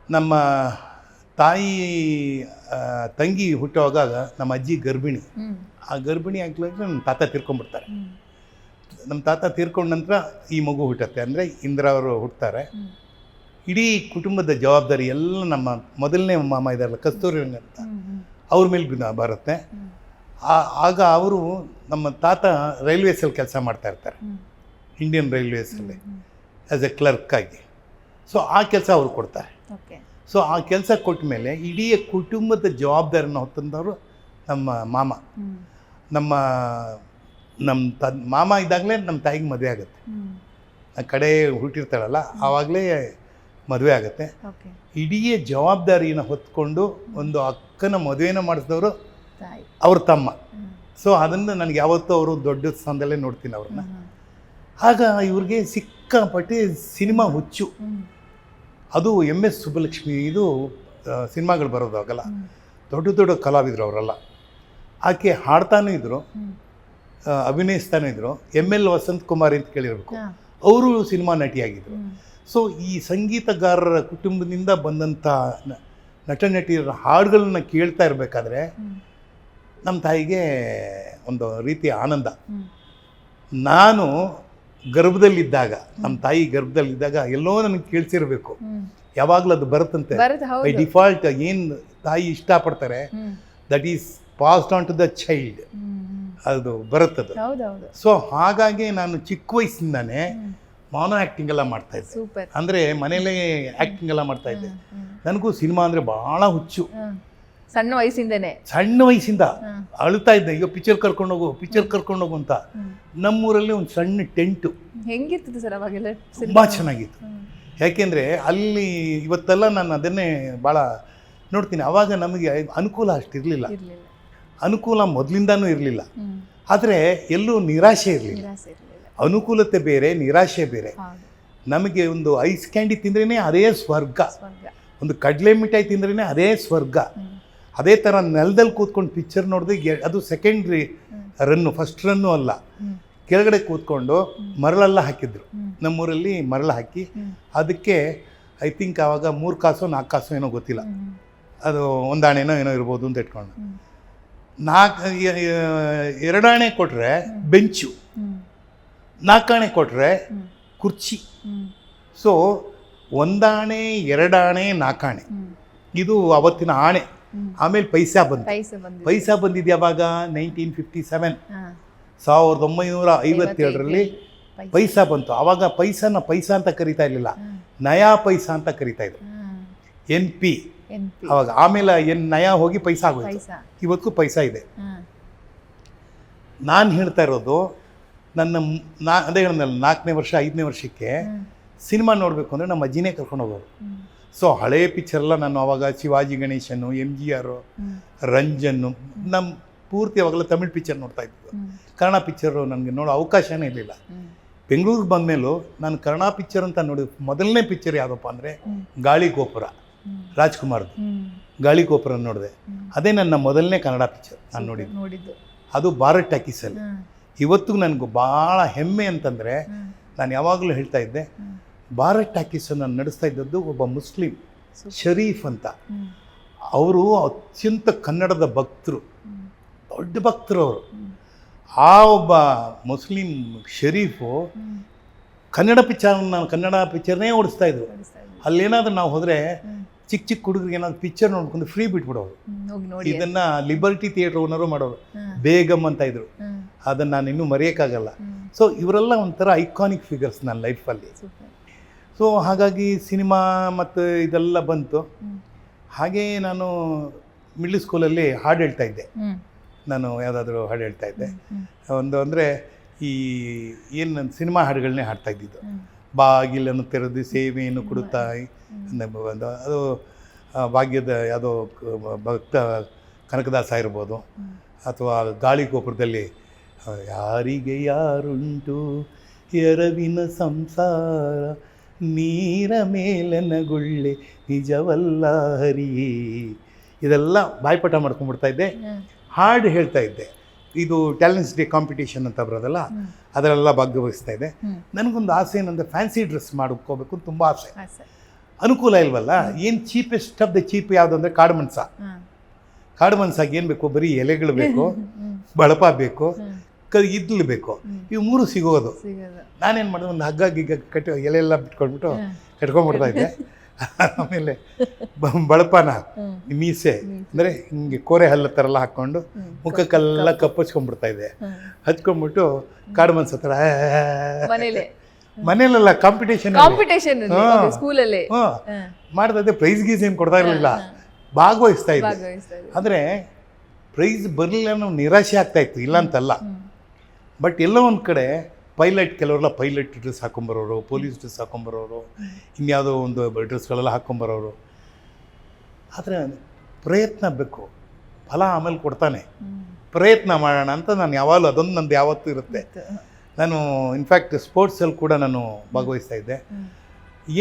ನಮ್ಮ ತಾಯಿ ತಂಗಿ ಹುಟ್ಟುವಾಗ ನಮ್ಮ ಅಜ್ಜಿ ಗರ್ಭಿಣಿ. ಆ ಗರ್ಭಿಣಿ ಆಗ್ಲಿಕ್ಕೆ ನಮ್ಮ ತಾತ ತೀರ್ಕೊಂಡ್ಬಿಡ್ತಾರೆ. ನಮ್ಮ ತಾತ ತೀರ್ಕೊಂಡ ನಂತರ ಈ ಮಗು ಹುಟ್ಟುತ್ತೆ, ಅಂದರೆ ಇಂದ್ರ ಅವರು ಹುಟ್ಟುತ್ತಾರೆ. ಇಡೀ ಕುಟುಂಬದ ಜವಾಬ್ದಾರಿ ಎಲ್ಲ ನಮ್ಮ ಮೊದಲನೇ ಮಾಮ ಇದ್ದಾರಲ್ಲ ಕಸ್ತೂರಿ ರಂಗ ಅಂತ, ಅವ್ರ ಮೇಲೆ ಬರುತ್ತೆ. ಆಗ ಅವರು ನಮ್ಮ ತಾತ ರೈಲ್ವೇಸಲ್ಲಿ ಕೆಲಸ ಮಾಡ್ತಾ ಇರ್ತಾರೆ, ಇಂಡಿಯನ್ ರೈಲ್ವೇಸಲ್ಲಿ ಆ್ಯಸ್ ಎ ಕ್ಲರ್ಕ್ ಆಗಿ. ಸೊ ಆ ಕೆಲಸ ಅವ್ರು ಕೊಡ್ತಾರೆ. ಸೊ ಆ ಕೆಲಸ ಕೊಟ್ಟ ಮೇಲೆ ಇಡೀ ಕುಟುಂಬದ ಜವಾಬ್ದಾರಿನ ಹೊತ್ತಂದವರು ನಮ್ಮ ಮಾಮ. ನಮ್ಮ ಮಾಮ ಇದ್ದಾಗಲೇ ನಮ್ಮ ತಾಯಿಗೆ ಮದುವೆ ಆಗುತ್ತೆ. ಕಡೆ ಹುಟ್ಟಿರ್ತಾಳಲ್ಲ ಆವಾಗಲೇ ಮದುವೆ ಆಗುತ್ತೆ. ಇಡೀ ಜವಾಬ್ದಾರಿನ ಹೊತ್ಕೊಂಡು ಒಂದು ಅಕ್ಕನ ಮದುವೆನ ಮಾಡಿಸಿದವರು ಅವ್ರ ತಮ್ಮ. ಸೊ ಅದನ್ನು ನನಗೆ ಯಾವತ್ತೂ ಅವರು ದೊಡ್ಡ ಸ್ಥಾನದಲ್ಲೇ ನೋಡ್ತೀನಿ ಅವ್ರನ್ನ. ಆಗ ಇವ್ರಿಗೆ ಸಿಕ್ಕಾಪಟ್ಟೆ ಸಿನಿಮಾ ಹುಚ್ಚು. ಅದು MS ಸುಬ್ಬಲಕ್ಷ್ಮಿ ಇದು ಸಿನಿಮಾಗಳು ಬರೋದಾಗಲ್ಲ, ದೊಡ್ಡ ದೊಡ್ಡ ಕಲಾವಿದರು ಅವರೆಲ್ಲ. ಆಕೆ ಹಾಡ್ತಾನೂ ಇದ್ದರು, ಅಭಿನಯಿಸ್ತಾನೂ ಇದ್ದರು. ML ವಸಂತ್ ಕುಮಾರ್ ಅಂತ ಕೇಳಿರಬೇಕು, ಅವರು ಸಿನಿಮಾ ನಟಿಯಾಗಿದ್ದರು. ಸೊ ಈ ಸಂಗೀತಗಾರರ ಕುಟುಂಬದಿಂದ ಬಂದಂಥ ನಟ ನಟಿಯರ ಹಾಡುಗಳನ್ನ ಕೇಳ್ತಾ ಇರಬೇಕಾದ್ರೆ ನಮ್ಮ ತಾಯಿಗೆ ಒಂದು ರೀತಿಯ ಆನಂದ. ನಾನು ಗರ್ಭದಲ್ಲಿದ್ದಾಗ, ನಮ್ಮ ತಾಯಿ ಗರ್ಭದಲ್ಲಿದ್ದಾಗ ಎಲ್ಲೋ ನನಗೆ ಕೇಳಿಸಿರ್ಬೇಕು, ಯಾವಾಗಲೂ ಅದು ಬರುತ್ತಂತೆ ಬೈ ಡಿಫಾಲ್ಟ್. ಏನು ತಾಯಿ ಇಷ್ಟಪಡ್ತಾರೆ that is passed on to the child, ಅದು ಬರುತ್ತದು. ಸೊ ಹಾಗಾಗಿ ನಾನು ಚಿಕ್ಕ ವಯಸ್ಸಿಂದಾನೇ ಮಾನೋ ಆ್ಯಕ್ಟಿಂಗ್ ಎಲ್ಲ ಮಾಡ್ತಾಯಿದ್ದೆ. ಅಂದರೆ ಮನೇಲೇ ಆ್ಯಕ್ಟಿಂಗ್ ಎಲ್ಲ ಮಾಡ್ತಾಯಿದ್ದೆ. ನನಗೂ ಸಿನಿಮಾ ಅಂದರೆ ಭಾಳ ಹುಚ್ಚು. ಸಣ್ಣ ವಯಸ್ಸಿಂದ ಅಳ್ತಾ ಇದ್ದೆ, ಈಗ ಪಿಕ್ಚರ್ ಕರ್ಕೊಂಡೋಗು ಅಂತ. ನಮ್ಮೂರಲ್ಲಿ ಒಂದು ಸಣ್ಣ ಟೆಂಟು. ಹೆಂಗಿತ್ತು ಸರ್ ಅವಾಗೆಲ್ಲ? ತುಂಬ ಚೆನ್ನಾಗಿತ್ತು. ಯಾಕೆಂದರೆ ಅಲ್ಲಿ ಇವತ್ತೆಲ್ಲ ನಾನು ಅದನ್ನೇ ಭಾಳ ನೋಡ್ತೀನಿ. ಆವಾಗ ನಮಗೆ ಅನುಕೂಲ ಅಷ್ಟಿರಲಿಲ್ಲ, ಅನುಕೂಲ ಮೊದಲಿಂದನೂ ಇರಲಿಲ್ಲ. ಆದರೆ ಎಲ್ಲೂ ನಿರಾಶೆ ಇರಲಿಲ್ಲ. ಅನುಕೂಲತೆ ಬೇರೆ, ನಿರಾಶೆ ಬೇರೆ. ನಮಗೆ ಒಂದು ಐಸ್ ಕ್ಯಾಂಡಿ ತಿಂದ್ರೇ ಅದೇ ಸ್ವರ್ಗ, ಒಂದು ಕಡಲೆ ಮಿಠಾಯಿ ತಿಂದ್ರೇ ಅದೇ ಸ್ವರ್ಗ. ಅದೇ ಥರ ನೆಲದಲ್ಲಿ ಕೂತ್ಕೊಂಡು ಪಿಕ್ಚರ್ ನೋಡಿದ್ರೆ ಅದು ಸೆಕೆಂಡ್ರಿ ರನ್ನು, ಫಸ್ಟ್ ರನ್ನು ಅಲ್ಲ. ಕೆಳಗಡೆ ಕೂತ್ಕೊಂಡು ಮರಳೆಲ್ಲ ಹಾಕಿದ್ರು ನಮ್ಮೂರಲ್ಲಿ. ಮರಳು ಹಾಕಿ ಅದಕ್ಕೆ ಐ ಥಿಂಕ್ ಆವಾಗ 3 ಕಾಸು 4 ಕಾಸು ಏನೋ ಗೊತ್ತಿಲ್ಲ, ಅದು 1 ಆಣೆನೋ ಏನೋ ಇರ್ಬೋದು ಅಂತ ಇಟ್ಕೊಂಡು 2 ಆಣೆ ಕೊಟ್ಟರೆ ಬೆಂಚು, 4 ಆಣೆ ಕೊಟ್ಟರೆ ಕುರ್ಚಿ. ಸೊ 1 ಆಣೆ 2 ಆಣೆ 4 ಆಣೆ ಇದು ಅವತ್ತಿನ ಆಣೆ. ಆಮೇಲೆ ಪೈಸಾ ಬಂದಿದ್ದು ಯಾವಾಗ 1957, 1957ರಲ್ಲಿ ಪೈಸಾ ಬಂತು. ಆವಾಗ ಪೈಸಾ ಅಂತ ಕರಿತಾ ಇರಲಿಲ್ಲ, ನಯಾ ಪೈಸಾ ಅಂತ ಕರಿತಾ ಇದ್ರು, NP ಅವಾಗ. ಆಮೇಲೆ ನಯಾ ಹೋಗಿ ಪೈಸಾ ಆಗೋಯ್ತು. ಇವತ್ತು ಪೈಸಾ ಇದೆ. ನಾನು ಹೇಳ್ತಾ ಇರೋದು ಅದೇ ಹೇಳಿದ್ನಲ್ಲ, 4ನೇ ವರ್ಷ 5ನೇ ವರ್ಷಕ್ಕೆ ಸಿನಿಮಾ ನೋಡಬೇಕು ಅಂದರೆ ನಮ್ಮ ಅಜ್ಜಿನೇ ಕರ್ಕೊಂಡು ಹೋಗೋರು. ಸೊ ಹಳೆಯ ಪಿಕ್ಚರೆಲ್ಲ ನಾನು ಅವಾಗ ಶಿವಾಜಿ ಗಣೇಶನು, MGR, ರಂಜನ್ನು, ನಮ್ಮ ಪೂರ್ತಿ ಅವಾಗೆಲ್ಲ ತಮಿಳ್ ಪಿಕ್ಚರ್ ನೋಡ್ತಾ ಇದ್ದು. ಕನ್ನಡ ಪಿಕ್ಚರು ನನಗೆ ನೋಡೋ ಅವಕಾಶನೇ ಇರಲಿಲ್ಲ. ಬೆಂಗಳೂರಿಗೆ ಬಂದಮೇಲೂ ನಾನು ಕನ್ನಡ ಪಿಕ್ಚರ್ ಅಂತ ನೋಡಿದ ಮೊದಲನೇ ಪಿಕ್ಚರ್ ಯಾವುದಪ್ಪ ಅಂದರೆ ಗಾಳಿ ಗೋಪುರ, ರಾಜ್ಕುಮಾರ್ದು ಗಾಳಿ ಗೋಪುರ ನೋಡಿದೆ. ಅದೇ ನನ್ನ ಮೊದಲನೇ ಕನ್ನಡ ಪಿಕ್ಚರ್ ನಾನು ನೋಡಿದ್ದು. ಅದು ಭಾರತ್ ಟಾಕೀಸಲ್ಲಿ. ಇವತ್ತಿಗೂ ನನಗೂ ಭಾಳ ಹೆಮ್ಮೆ ಅಂತಂದರೆ, ನಾನು ಯಾವಾಗಲೂ ಹೇಳ್ತಾ ಇದ್ದೆ, ಭಾರತ್ ಟಾಕೀಸನ್ನು ನಡೆಸ್ತಾ ಇದ್ದದ್ದು ಒಬ್ಬ ಮುಸ್ಲಿಂ ಶರೀಫ್ ಅಂತ. ಅವರು ಅತ್ಯಂತ ಕನ್ನಡದ ಭಕ್ತರು, ದೊಡ್ಡ ಭಕ್ತರು ಅವರು. ಆ ಒಬ್ಬ ಮುಸ್ಲಿಂ ಶರೀಫು ಕನ್ನಡ ಪಿಕ್ಚರ್ನೇ ಓಡಿಸ್ತಾ ಇದ್ರು. ಅಲ್ಲೇನಾದ್ರೂ ನಾವು ಹೋದರೆ ಚಿಕ್ಕ ಚಿಕ್ಕ ಹುಡುಗರಿಗೆ ಏನಾದ್ರು ಪಿಕ್ಚರ್ ನೋಡ್ಕೊಂಡು ಫ್ರೀ ಬಿಟ್ಬಿಡೋರು. ಇದನ್ನು ಲಿಬರ್ಟಿ ಥಿಯೇಟರ್ ಓನರು ಮಾಡೋರು, ಬೇಗಮ್ ಅಂತ ಇದ್ರು. ಅದನ್ನು ನಾನು ಇನ್ನೂ ಮರೆಯೋಕ್ಕಾಗಲ್ಲ. ಸೊ ಇವರೆಲ್ಲ ಒಂಥರ ಐಕಾನಿಕ್ ಫಿಗರ್ಸ್ ನನ್ನ ಲೈಫಲ್ಲಿ. ಸೊ ಹಾಗಾಗಿ ಸಿನಿಮಾ ಮತ್ತು ಇದೆಲ್ಲ ಬಂತು. ಹಾಗೇ ನಾನು ಮಿಡ್ಲ್ ಸ್ಕೂಲಲ್ಲಿ ಹಾಡು ಹೇಳ್ತಾ ಇದ್ದೆ. ನಾನು ಯಾವುದಾದ್ರೂ ಹಾಡು ಹೇಳ್ತಾ ಇದ್ದೆ. ಒಂದು ಅಂದರೆ ಈ ಏನು ನನ್ನ ಸಿನಿಮಾ ಹಾಡುಗಳನ್ನೇ ಹಾಡ್ತಾ ಇದ್ದಿದ್ದು. ಬಾಗಿಲನ್ನು ತೆರೆದು ಸೇವೆಯನ್ನು ಕೊಡುತ್ತಾ, ಅದು ಭಾಗ್ಯದ ಯಾವುದೋ ಭಕ್ತ ಕನಕದಾಸ ಇರ್ಬೋದು, ಅಥವಾ ಗಾಳಿ ಗೋಪುರದಲ್ಲಿ ಯಾರಿಗೆ ಯಾರುಂಟು ಎರವಿನ ಸಂಸಾರ, ನೀರ ಮೇಲನ ಗುಳ್ಳೆ ನಿಜವಲ್ಲ ಹರಿಯೇ, ಇದೆಲ್ಲ ಬಾಯ್ಪಾಠ ಮಾಡ್ಕೊಂಡ್ಬಿಡ್ತಾ ಇದ್ದೆ, ಹಾಡು ಹೇಳ್ತಾ ಇದ್ದೆ. ಇದು ಟ್ಯಾಲೆಂಟ್ಸ್ ಡೇ ಕಾಂಪಿಟೇಷನ್ ಅಂತ ಬರೋದಲ್ಲ, ಅದರೆಲ್ಲ ಭಾಗವಹಿಸ್ತಾ ಇದೆ. ನನಗೊಂದು ಆಸೆ ಏನಂದರೆ ಫ್ಯಾನ್ಸಿ ಡ್ರೆಸ್ ಮಾಡ್ಕೋಬೇಕು ಅಂತ ತುಂಬ ಆಸೆ. ಅನುಕೂಲ ಇಲ್ವಲ್ಲ, ಏನು ಚೀಪೆಸ್ಟ್ ಆಫ್ ದ ಚೀಪ್ ಯಾವುದು ಅಂದರೆ ಕಾಡು ಮನ್ಸಾಗಿ ಏನು ಬೇಕು, ಬರೀ ಎಲೆಗಳು ಬೇಕು, ಬಳಪ ಬೇಕು, ಇದ್ಲು ಬೇಕು, ಇವು ಮೂರು ಸಿಗೋದು. ನಾನೇನು ಮಾಡಿದೆ, ಒಂದು ಹಗ್ಗ ಗಿಗ್ಗ ಕಟ್ಟಿ ಎಲೆಲ್ಲ ಬಿಟ್ಕೊಂಡ್ಬಿಟ್ಟು ಕಟ್ಕೊಂಡ್ಬಿಡ್ತಾ ಇದ್ದೆ. ಆಮೇಲೆ ಬಳಪನ ಮೀಸೆ ಅಂದರೆ ಹಿಂಗೆ ಕೋರೆ ಹಲ್ಲ ಥರ ಎಲ್ಲ ಹಾಕ್ಕೊಂಡು ಮುಖಕ್ಕೆಲ್ಲ ಕಪ್ಪು ಹಚ್ಕೊಂಡ್ಬಿಡ್ತಾ ಇದ್ದೆ. ಹಚ್ಕೊಂಡ್ಬಿಟ್ಟು ಕಾಡು ಮನ್ಸ ಹತ್ರ ಮನೇಲೆಲ್ಲ ಕಾಂಪಿಟೇಷನ್ ಸ್ಕೂಲಲ್ಲಿ ಮಾಡ್ತಾ ಇದ್ದೆ. ಪ್ರೈಸ್ ಗೀಸ್ ಏನು ಕೊಡ್ತಾ ಇರಲಿಲ್ಲ, ಭಾಗವಹಿಸ್ತಾ ಇದ್ದೆ. ಅಂದರೆ ಪ್ರೈಸ್ ಬರಲಿಲ್ಲ ಅನ್ನೋ ನಿರಾಶೆ ಆಗ್ತಾ ಇತ್ತು, ಇಲ್ಲ ಅಂತಲ್ಲ. ಬಟ್ ಎಲ್ಲೋ ಒಂದು ಕಡೆ ಕೆಲವರೆಲ್ಲ ಪೈಲಟ್ ಡ್ರೆಸ್ ಹಾಕೊಂಬರೋರು, ಪೊಲೀಸ್ ಡ್ರೆಸ್ ಹಾಕೊಂಬರೋರು, ಇನ್ಯಾವುದೋ ಒಂದು ಡ್ರೆಸ್ಗಳೆಲ್ಲ ಹಾಕ್ಕೊಂಬರೋರು. ಆದರೆ ಪ್ರಯತ್ನ ಬೇಕು, ಫಲ ಆಮೇಲೆ ಕೊಡ್ತಾನೆ. ಪ್ರಯತ್ನ ಮಾಡೋಣ ಅಂತ ನಾನು ಯಾವಾಗಲೂ, ಅದೊಂದು ನಂದು ಯಾವತ್ತೂ ಇರುತ್ತೆ. ನಾನು ಇನ್ಫ್ಯಾಕ್ಟ್ ಸ್ಪೋರ್ಟ್ಸಲ್ಲಿ ಕೂಡ ನಾನು ಭಾಗವಹಿಸ್ತಾ ಇದ್ದೆ.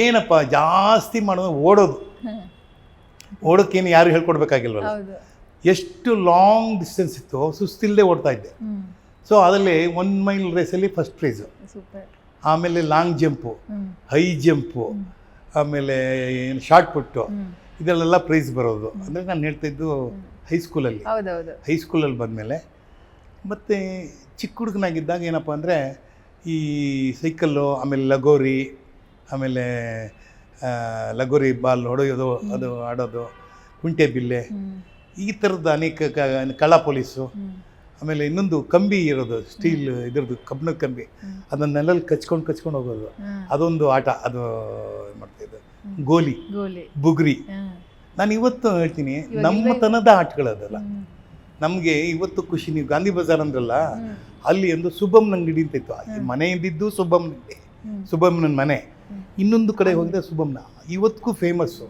ಏನಪ್ಪ ಜಾಸ್ತಿ ಮಾಡೋದು ಓಡೋಕ್ಕೇನು ಯಾರು ಹೇಳ್ಕೊಡ್ಬೇಕಾಗಿಲ್ವಲ್ಲ. ಎಷ್ಟು ಲಾಂಗ್ ಡಿಸ್ಟೆನ್ಸ್ ಇತ್ತು, ಸುಸ್ತಿಲ್ಲದೆ ಓಡ್ತಾ ಇದ್ದೆ. ಸೊ ಅದರಲ್ಲಿ 1 ಮೈಲ್ ರೇಸಲ್ಲಿ ಫಸ್ಟ್ ಪ್ರೈಸು, ಆಮೇಲೆ ಲಾಂಗ್ ಜಂಪು, ಹೈ ಜಂಪು, ಆಮೇಲೆ ಏನು ಶಾರ್ಟ್ ಪುಟ್ಟು, ಇದರಲ್ಲೆಲ್ಲ ಪ್ರೈಸ್ ಬರೋದು. ಅಂದರೆ ನಾನು ಹೇಳ್ತಾಯಿದ್ದು ಹೈಸ್ಕೂಲಲ್ಲಿ ಬಂದಮೇಲೆ. ಮತ್ತು ಚಿಕ್ಕ ಹುಡುಗನಾಗಿದ್ದಾಗ ಏನಪ್ಪ ಅಂದರೆ ಈ ಸೈಕಲ್ಲು, ಆಮೇಲೆ ಲಗೋರಿ ಬಾಲ್ ಹೊಡೆಯೋದು, ಅದು ಆಡೋದು, ಕುಂಟೆ ಬಿಲ್ಲೆ, ಈ ಥರದ ಅನೇಕ ಕಳ್ಳ ಪೊಲೀಸು. ಆಮೇಲೆ ಇನ್ನೊಂದು ಕಂಬಿ ಇರೋದು, ಸ್ಟೀಲ್ ಇದ್ರದ್ದು ಕಬ್ಬಿಣದ ಕಂಬಿ, ಅದನ್ನ ನೆಲಲ್ಲಿ ಕಚ್ಕೊಂಡು ಹೋಗೋದು, ಅದೊಂದು ಆಟ. ಅದು ಮಾಡ್ತಾಯಿದ್ದೆ. ಗೋಲಿ, ಬುಗುರಿ. ನಾನು ಇವತ್ತು ಹೇಳ್ತೀನಿ, ನಮ್ಮತನದ ಆಟಗಳದಲ್ಲ. ನಮಗೆ ಇವತ್ತು ಖುಷಿ. ನೀವು ಗಾಂಧಿ ಬಜಾರ್ ಅಂದ್ರಲ್ಲ, ಅಲ್ಲಿ ಒಂದು ಸುಬ್ಬಮ್ಮನ ಅಂಗಡಿ ಅಂತ ಇತ್ತು. ಮನೆ ಇದ್ದಿದ್ದು ಸುಬ್ಬಮ್ಮನ ಮನೆ. ಇನ್ನೊಂದು ಕಡೆ ಹೋಗಿದ್ದೆ ಸುಬ್ಬಮ್ಮನ, ಇವತ್ತಿಗೂ ಫೇಮಸ್ಸು.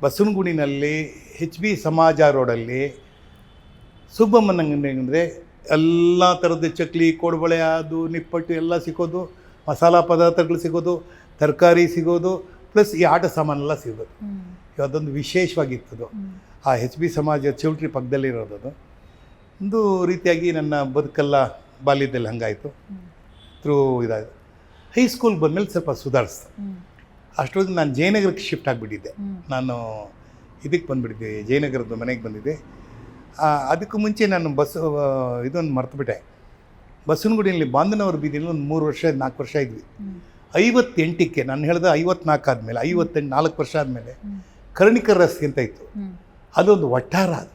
ಬಸವನಗುಡಿನಲ್ಲಿ HB ಸಮಾಜ ರೋಡಲ್ಲಿ ಸುಬ್ಬಮ್ಮನ ಅಂಗಡಿ ಅಂದರೆ ಎಲ್ಲ ಥರದ ಚಕ್ಲಿ, ಕೋಡ್ಬಳೆ, ಅದು ನಿಪ್ಪಟ್ಟು ಎಲ್ಲ ಸಿಗೋದು, ಮಸಾಲ ಪದಾರ್ಥಗಳು ಸಿಗೋದು, ತರಕಾರಿ ಸಿಗೋದು, ಪ್ಲಸ್ ಈ ಆಟ ಸಾಮಾನೆಲ್ಲ ಸಿಗೋದು. ಅದೊಂದು ವಿಶೇಷವಾಗಿತ್ತದು. ಆ HB ಸಮಾಜ ಚೌಟ್ರಿ ಪಕ್ಕದಲ್ಲಿರೋದು. ಒಂದು ರೀತಿಯಾಗಿ ನನ್ನ ಬದುಕೆಲ್ಲ ಬಾಲ್ಯದಲ್ಲಿ ಹಂಗಾಯಿತು. ಇದಾಯಿತು. ಹೈಸ್ಕೂಲ್ ಬಂದಮೇಲೆ ಸ್ವಲ್ಪ ಸುಧಾರಿಸ್ತು. ಅಷ್ಟೊಂದು ನಾನು ಜಯನಗರಕ್ಕೆ ಶಿಫ್ಟ್ ಆಗಿಬಿಟ್ಟಿದ್ದೆ. ನಾನು ಇದಕ್ಕೆ ಬಂದುಬಿಟ್ಟಿದ್ದೆ, ಜಯನಗರದ ಮನೆಗೆ ಬಂದಿದ್ದೆ. ಅದಕ್ಕೂ ಮುಂಚೆ ನಾನು ಇದೊಂದು ಮರ್ತುಬಿಟ್ಟೆ. ಬಸವನಗುಡಿಯಲ್ಲಿ ಬಾಂಧನವರ ಬೀದಿಯಲ್ಲಿ ಒಂದು 4 ವರ್ಷ ಇದ್ವಿ. 58ಕ್ಕೆ ನಾನು ಹೇಳಿದೆ, 54 ಆದಮೇಲೆ 4 ವರ್ಷ ಆದಮೇಲೆ ಕರ್ಣಿಕರ ರಸ್ತೆ ಅಂತ ಇತ್ತು. ಅದೊಂದು ವಠಾರ, ಅದು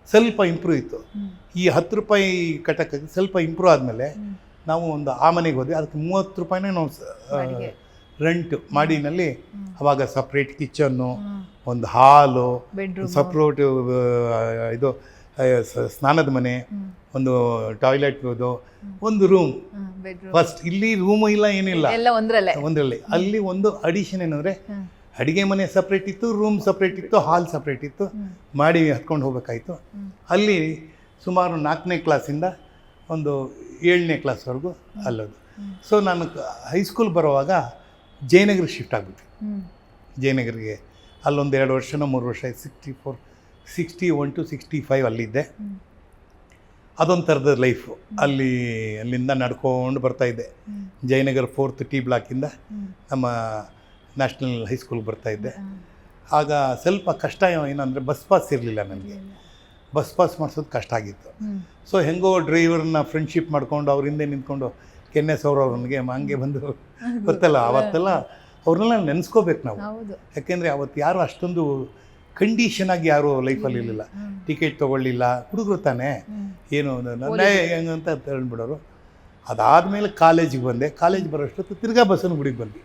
ಸ್ವಲ್ಪ ಇಂಪ್ರೂವ್ ಇತ್ತು. ಈ 10 ರೂಪಾಯಿ ಕಟ್ಟಕ್ಕೆ ಸ್ವಲ್ಪ ಇಂಪ್ರೂವ್ ಆದಮೇಲೆ ನಾವು ಒಂದು ಆ ಮನೆಗೆ ಹೋದ್ವಿ. ಅದಕ್ಕೆ 30 ರೂಪಾಯಿನೇ ನಾವು ರೆಂಟ್ ಮಾಡಿನಲ್ಲಿ. ಅವಾಗ ಸಪ್ರೇಟ್ ಕಿಚನ್ನು, ಒಂದು ಹಾಲು, ಸಪ್ರೇಟ್ ಇದು ಸ್ನಾನದ ಮನೆ, ಒಂದು ಟಾಯ್ಲೆಟ್, ಒಂದು ರೂಮ್. ಫಸ್ಟ್ ಇಲ್ಲಿ ರೂಮು ಇಲ್ಲ, ಏನಿಲ್ಲ, ಒಂದರಲ್ಲಿ. ಅಲ್ಲಿ ಒಂದು ಅಡಿಷನ್ ಏನಂದರೆ ಅಡುಗೆ ಮನೆ ಸಪ್ರೇಟ್ ಇತ್ತು, ರೂಮ್ ಸಪ್ರೇಟ್ ಇತ್ತು, ಹಾಲ್ ಸಪ್ರೇಟ್ ಇತ್ತು. ಮಾಡಿ ಹತ್ಕೊಂಡು ಹೋಗ್ಬೇಕಾಯ್ತು. ಅಲ್ಲಿ ಸುಮಾರು 4ನೇ ಕ್ಲಾಸಿಂದ ಒಂದು 7ನೇ ಕ್ಲಾಸ್ವರೆಗೂ ಅಲ್ಲೋದು. ಸೊ ನಾನು ಹೈಸ್ಕೂಲ್ ಬರುವಾಗ ಜಯನಗರ ಶಿಫ್ಟ್ ಆಗಿಬಿಟ್ಟು, ಜಯನಗರಿಗೆ ಅಲ್ಲೊಂದು 2 ವರ್ಷನೋ 3 ವರ್ಷ 61 to 65 ಅಲ್ಲಿದ್ದೆ. ಅದೊಂದು ಥರದ ಲೈಫು. ಅಲ್ಲಿಂದ ನಡ್ಕೊಂಡು ಬರ್ತಾಯಿದ್ದೆ. ಜಯನಗರ 4th T ಬ್ಲಾಕಿಂದ ನಮ್ಮ ನ್ಯಾಷನಲ್ ಹೈಸ್ಕೂಲ್ಗೆ ಬರ್ತಾಯಿದ್ದೆ. ಆಗ ಸ್ವಲ್ಪ ಕಷ್ಟ ಏನಂದರೆ ಬಸ್ ಪಾಸ್ ಇರಲಿಲ್ಲ ನನಗೆ. ಬಸ್ ಪಾಸ್ ಮಾಡಿಸೋದು ಕಷ್ಟ ಆಗಿತ್ತು. ಸೊ ಹೆಂಗೋ ಡ್ರೈವರ್ನ ಫ್ರೆಂಡ್ಶಿಪ್ ಮಾಡ್ಕೊಂಡು ಅವ್ರ ಹಿಂದೆ ನಿಂತ್ಕೊಂಡು ಕೆನ್ನೆಸ್ ಅವ್ರವ್ರಿಗೆ ಹಂಗೆ ಬಂದು ಗೊತ್ತಲ್ಲ, ಆವತ್ತೆಲ್ಲ ಅವ್ರನ್ನೆಲ್ಲ ನೆನೆಸ್ಕೋಬೇಕು ನಾವು. ಯಾಕೆಂದರೆ ಅವತ್ತು ಯಾರು ಅಷ್ಟೊಂದು ಕಂಡೀಷನ್ ಆಗಿ ಯಾರು ಲೈಫಲ್ಲಿ ಇರಲಿಲ್ಲ. ಟಿಕೆಟ್ ತೊಗೊಳ್ಳಿಲ್ಲ, ಹುಡುಗರು ತಾನೇ, ಏನು ಹೆಂಗಂತ ಹೇಳ್ಬಿಡೋರು. ಅದಾದಮೇಲೆ ಕಾಲೇಜಿಗೆ ಬಂದೆ. ಕಾಲೇಜ್ ಬರೋಷ್ಟೊತ್ತು ತಿರ್ಗಾ ಬಸ್ಸನ್ನು ಗುಡಿಗೆ ಬಂದ್ವಿ.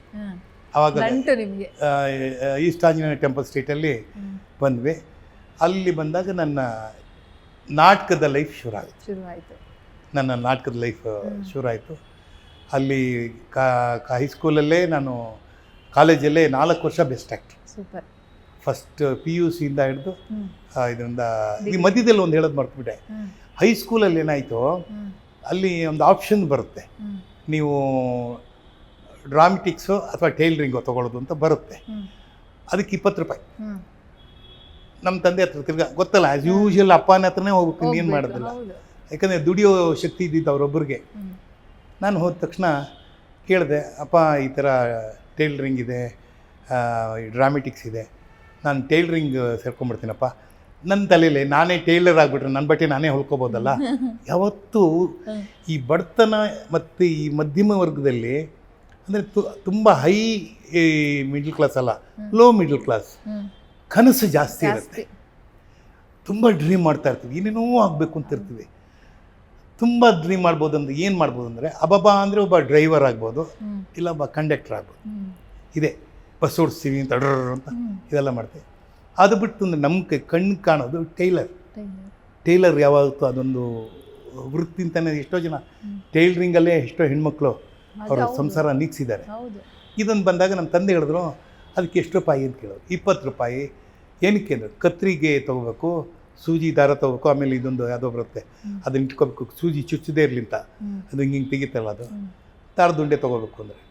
ಆವಾಗ ಈಸ್ಟ್ ಆಂಜನೇಯ ಟೆಂಪಲ್ ಸ್ಟ್ರೀಟಲ್ಲಿ ಬಂದ್ವಿ. ಅಲ್ಲಿ ಬಂದಾಗ ನನ್ನ ನಾಟಕದ ಲೈಫ್ ಶುರುವಾಯಿತು. ನನ್ನ ನಾಟಕದ ಲೈಫ್ ಶುರುವಾಯಿತು. ಅಲ್ಲಿ ಹೈಸ್ಕೂಲಲ್ಲೇ ನಾನು ಕಾಲೇಜಲ್ಲೇ 4 ವರ್ಷ ಬೆಸ್ಟ್ ಆ್ಯಕ್ಟ್ರ್. ಸೂಪರ್. ಫಸ್ಟ್ PUCಯಿಂದ ಹಿಡಿದು ಇದರಿಂದ ಈ ಮಧ್ಯದಲ್ಲಿ ಒಂದು ಹೇಳೋದು ಮರ್ತ್ಬಿಟ್ಟೆ. ಹೈಸ್ಕೂಲಲ್ಲಿ ಏನಾಯಿತು, ಅಲ್ಲಿ ಒಂದು ಆಪ್ಷನ್ ಬರುತ್ತೆ, ನೀವು ಡ್ರಾಮೆಟಿಕ್ಸು ಅಥವಾ ಟೈಲರಿಂಗು ತೊಗೊಳ್ಳೋದು ಅಂತ ಬರುತ್ತೆ. ಅದಕ್ಕೆ 20 ರೂಪಾಯಿ. ನಮ್ಮ ತಂದೆ ಹತ್ರ ತಿರ್ಗಾ ಗೊತ್ತಲ್ಲ, ಆ್ಯಸ್ ಯೂಶುವಲ್ ಅಪ್ಪನ ಹತ್ರನೇ ಹೋಗ್ಬೇಕು, ಇನ್ನೇನು ಮಾಡೋದಿಲ್ಲ. ಯಾಕಂದರೆ ದುಡಿಯೋ ಶಕ್ತಿ ಇದ್ದಿದ್ದು ಅವರೊಬ್ಬರಿಗೆ. ನಾನು ಹೋದ ತಕ್ಷಣ ಕೇಳಿದೆ, ಅಪ್ಪ ಈ ಥರ ಟೈಲರಿಂಗ್ ಇದೆ, ಡ್ರಾಮೆಟಿಕ್ಸ್ ಇದೆ, ನಾನು ಟೈಲರಿಂಗ್ ಸೇರ್ಕೊಂಡ್ಬಿಡ್ತೀನಪ್ಪ. ನನ್ನ ತಲೆಯಲ್ಲಿ ನಾನೇ ಟೈಲರ್ ಆಗಿಬಿಟ್ರೆ ನನ್ನ ಬಟ್ಟೆ ನಾನೇ ಹೊಲ್ಕೋಬೋದಲ್ಲ. ಯಾವತ್ತೂ ಈ ಬಡತನ ಮತ್ತು ಈ ಮಧ್ಯಮ ವರ್ಗದಲ್ಲಿ ಅಂದರೆ ತುಂಬ ಹೈ ಮಿಡ್ಲ್ ಕ್ಲಾಸ್ ಅಲ್ಲ, ಲೋ ಮಿಡ್ಲ್ ಕ್ಲಾಸ್ ಕನಸು ಜಾಸ್ತಿ ಇರುತ್ತೆ. ತುಂಬ ಡ್ರೀಮ್ ಮಾಡ್ತಾ ಇರ್ತೀವಿ, ಏನೇನೋ ಆಗಬೇಕು ಅಂತ ಇರ್ತೀವಿ. ತುಂಬ ಡ್ರೀಮ್ ಮಾಡ್ಬೋದು ಅಂದ್ರೆ ಏನು ಮಾಡ್ಬೋದು ಅಂದರೆ ಅಬ್ಬಬ್ಬಾ ಅಂದರೆ ಒಬ್ಬ ಡ್ರೈವರ್ ಆಗ್ಬೋದು, ಇಲ್ಲ ಒಬ್ಬ ಕಂಡಕ್ಟರ್ ಆಗ್ಬೋದು. ಇದೆ ಬಸ್ ಓಡಿಸ್ತೀವಿ ಅಂತ ಅಂತ ಇದೆಲ್ಲ ಮಾಡ್ತೀವಿ. ಅದು ಬಿಟ್ಟು ಅಂದರೆ ನಮ್ಮ ಕಣ್ಣು ಕಾಣೋದು ಟೈಲರ್ ಯಾವತ್ತೂ ಅದೊಂದು ವೃತ್ತಿ ಅಂತಲೇ. ಎಷ್ಟೋ ಜನ ಟೈಲರಿಂಗಲ್ಲೇ ಎಷ್ಟೋ ಹೆಣ್ಮಕ್ಳು ಅವರ ಸಂಸಾರ ನೀಗಿಸಿದ್ದಾರೆ. ಇದೊಂದು ಬಂದಾಗ ನಮ್ಮ ತಂದೆ ಹೇಳಿದ್ರು, ಅದಕ್ಕೆ ಎಷ್ಟು ರೂಪಾಯಿ ಅಂತ ಕೇಳೋದು. 20 ರೂಪಾಯಿ. ಏನಕ್ಕೆ ಅಂದರೆ ಕತ್ರಿಗೆ ತೊಗೋಬೇಕು, ಸೂಜಿ ದಾರ ತೊಗೋಬೇಕು, ಆಮೇಲೆ ಇದೊಂದು ಯಾವುದೋ ಬರುತ್ತೆ ಅದನ್ನ ಇಟ್ಕೋಬೇಕು, ಸೂಜಿ ಚುಚ್ಚದೇ ಇರಲಿ ಅಂತ, ಅದು ಹಿಂಗೆ ತೆಗಿತಲ್ಲ, ಅದು ದಾರದುಂಡೆ ತೊಗೋಬೇಕು ಅಂದರೆ.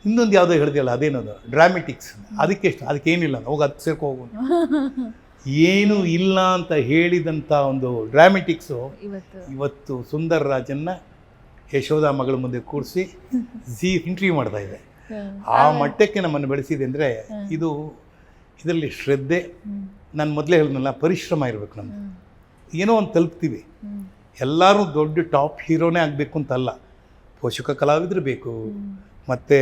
ಇನ್ನೊಂದು ಯಾವುದೋ ಹೇಳಿದೆಯಲ್ಲ, ಅದೇನದು ಡ್ರಾಮೆಟಿಕ್ಸ್, ಅದಕ್ಕೆ ಎಷ್ಟು, ಅದಕ್ಕೇನಿಲ್ಲ, ಹೋಗಿ ಅದು ಸೇರ್ಕೋಗು. ಏನೂ ಇಲ್ಲ ಅಂತ ಹೇಳಿದಂಥ ಒಂದು ಡ್ರಾಮೆಟಿಕ್ಸು ಇವತ್ತು ಸುಂದರ್ ರಾಜನ್ನ ಯಶೋಧ ಮಗಳ ಮುಂದೆ ಕೂರಿಸಿ ಇಂಟರ್ವ್ಯೂ ಮಾಡ್ತಾ ಇದೆ. ಆ ಮಟ್ಟಕ್ಕೆ ನಮ್ಮನ್ನು ಬೆಳೆಸಿದೆ ಅಂದರೆ ಇದರಲ್ಲಿ ಶ್ರದ್ಧೆ. ನಾನು ಮೊದಲೇ ಹೇಳಿದ್ನಲ್ಲ, ಪರಿಶ್ರಮ ಇರಬೇಕು. ನಮ್ಗೆ ಏನೋ ಒಂದು ತಲುಪ್ತೀವಿ. ಎಲ್ಲರೂ ದೊಡ್ಡ ಟಾಪ್ ಹೀರೋನೇ ಆಗಬೇಕು ಅಂತಲ್ಲ, ಪೋಷಕ ಕಲಾವಿದರು ಬೇಕು, ಮತ್ತು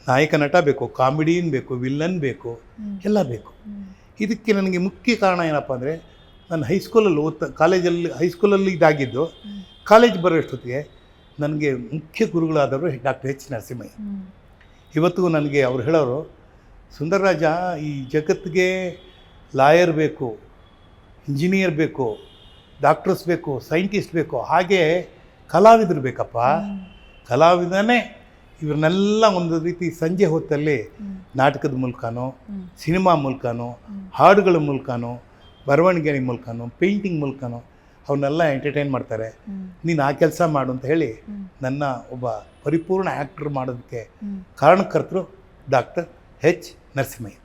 ನಾಯಕ ನಟ ಬೇಕು, ಕಾಮಿಡಿಯನ್ ಬೇಕು, ವಿಲ್ಲನ್ ಬೇಕು, ಎಲ್ಲ ಬೇಕು. ಇದಕ್ಕೆ ನನಗೆ ಮುಖ್ಯ ಕಾರಣ ಏನಪ್ಪ ಅಂದರೆ, ನಾನು ಹೈಸ್ಕೂಲಲ್ಲಿ ಹೈಸ್ಕೂಲಲ್ಲಿ ಇದಾಗಿದ್ದು, ಕಾಲೇಜ್ ಬರೋಷ್ಟೊತ್ತಿಗೆ ನನಗೆ ಮುಖ್ಯ ಗುರುಗಳಾದವರು ಡಾಕ್ಟರ್ H. ನರಸಿಂಹಯ್ಯ. ಇವತ್ತಿಗೂ ನನಗೆ ಅವ್ರು ಹೇಳೋರು, ಸುಂದರರಾಜ, ಈ ಜಗತ್ತಿಗೆ ಲಾಯರ್ ಬೇಕು, ಇಂಜಿನಿಯರ್ ಬೇಕು, ಡಾಕ್ಟರ್ಸ್ ಬೇಕು, ಸೈಂಟಿಸ್ಟ್ ಬೇಕು, ಹಾಗೆ ಕಲಾವಿದರು ಬೇಕಪ್ಪ. ಕಲಾವಿದನೇ ಇವ್ರನ್ನೆಲ್ಲ ಒಂದು ರೀತಿ ಸಂಜೆ ಹೊತ್ತಲ್ಲಿ ನಾಟಕದ ಮೂಲಕನೋ, ಸಿನಿಮಾ ಮೂಲಕನೋ, ಹಾಡುಗಳ ಮೂಲಕನೋ, ಬರವಣಿಗೆ ಮೂಲಕನೋ, ಪೇಂಟಿಂಗ್ ಮೂಲಕನೋ ಅವನ್ನೆಲ್ಲ ಎಂಟರ್ಟೈನ್ ಮಾಡ್ತಾರೆ. ನೀನು ಆ ಕೆಲಸ ಮಾಡು ಅಂತ ಹೇಳಿ ನನ್ನ ಒಬ್ಬ ಪರಿಪೂರ್ಣ ಆ್ಯಕ್ಟರ್ ಮಾಡೋದಕ್ಕೆ ಕಾರಣಕರ್ತರು ಡಾಕ್ಟರ್ H. ನರಸಿಂಹಯ್ಯ.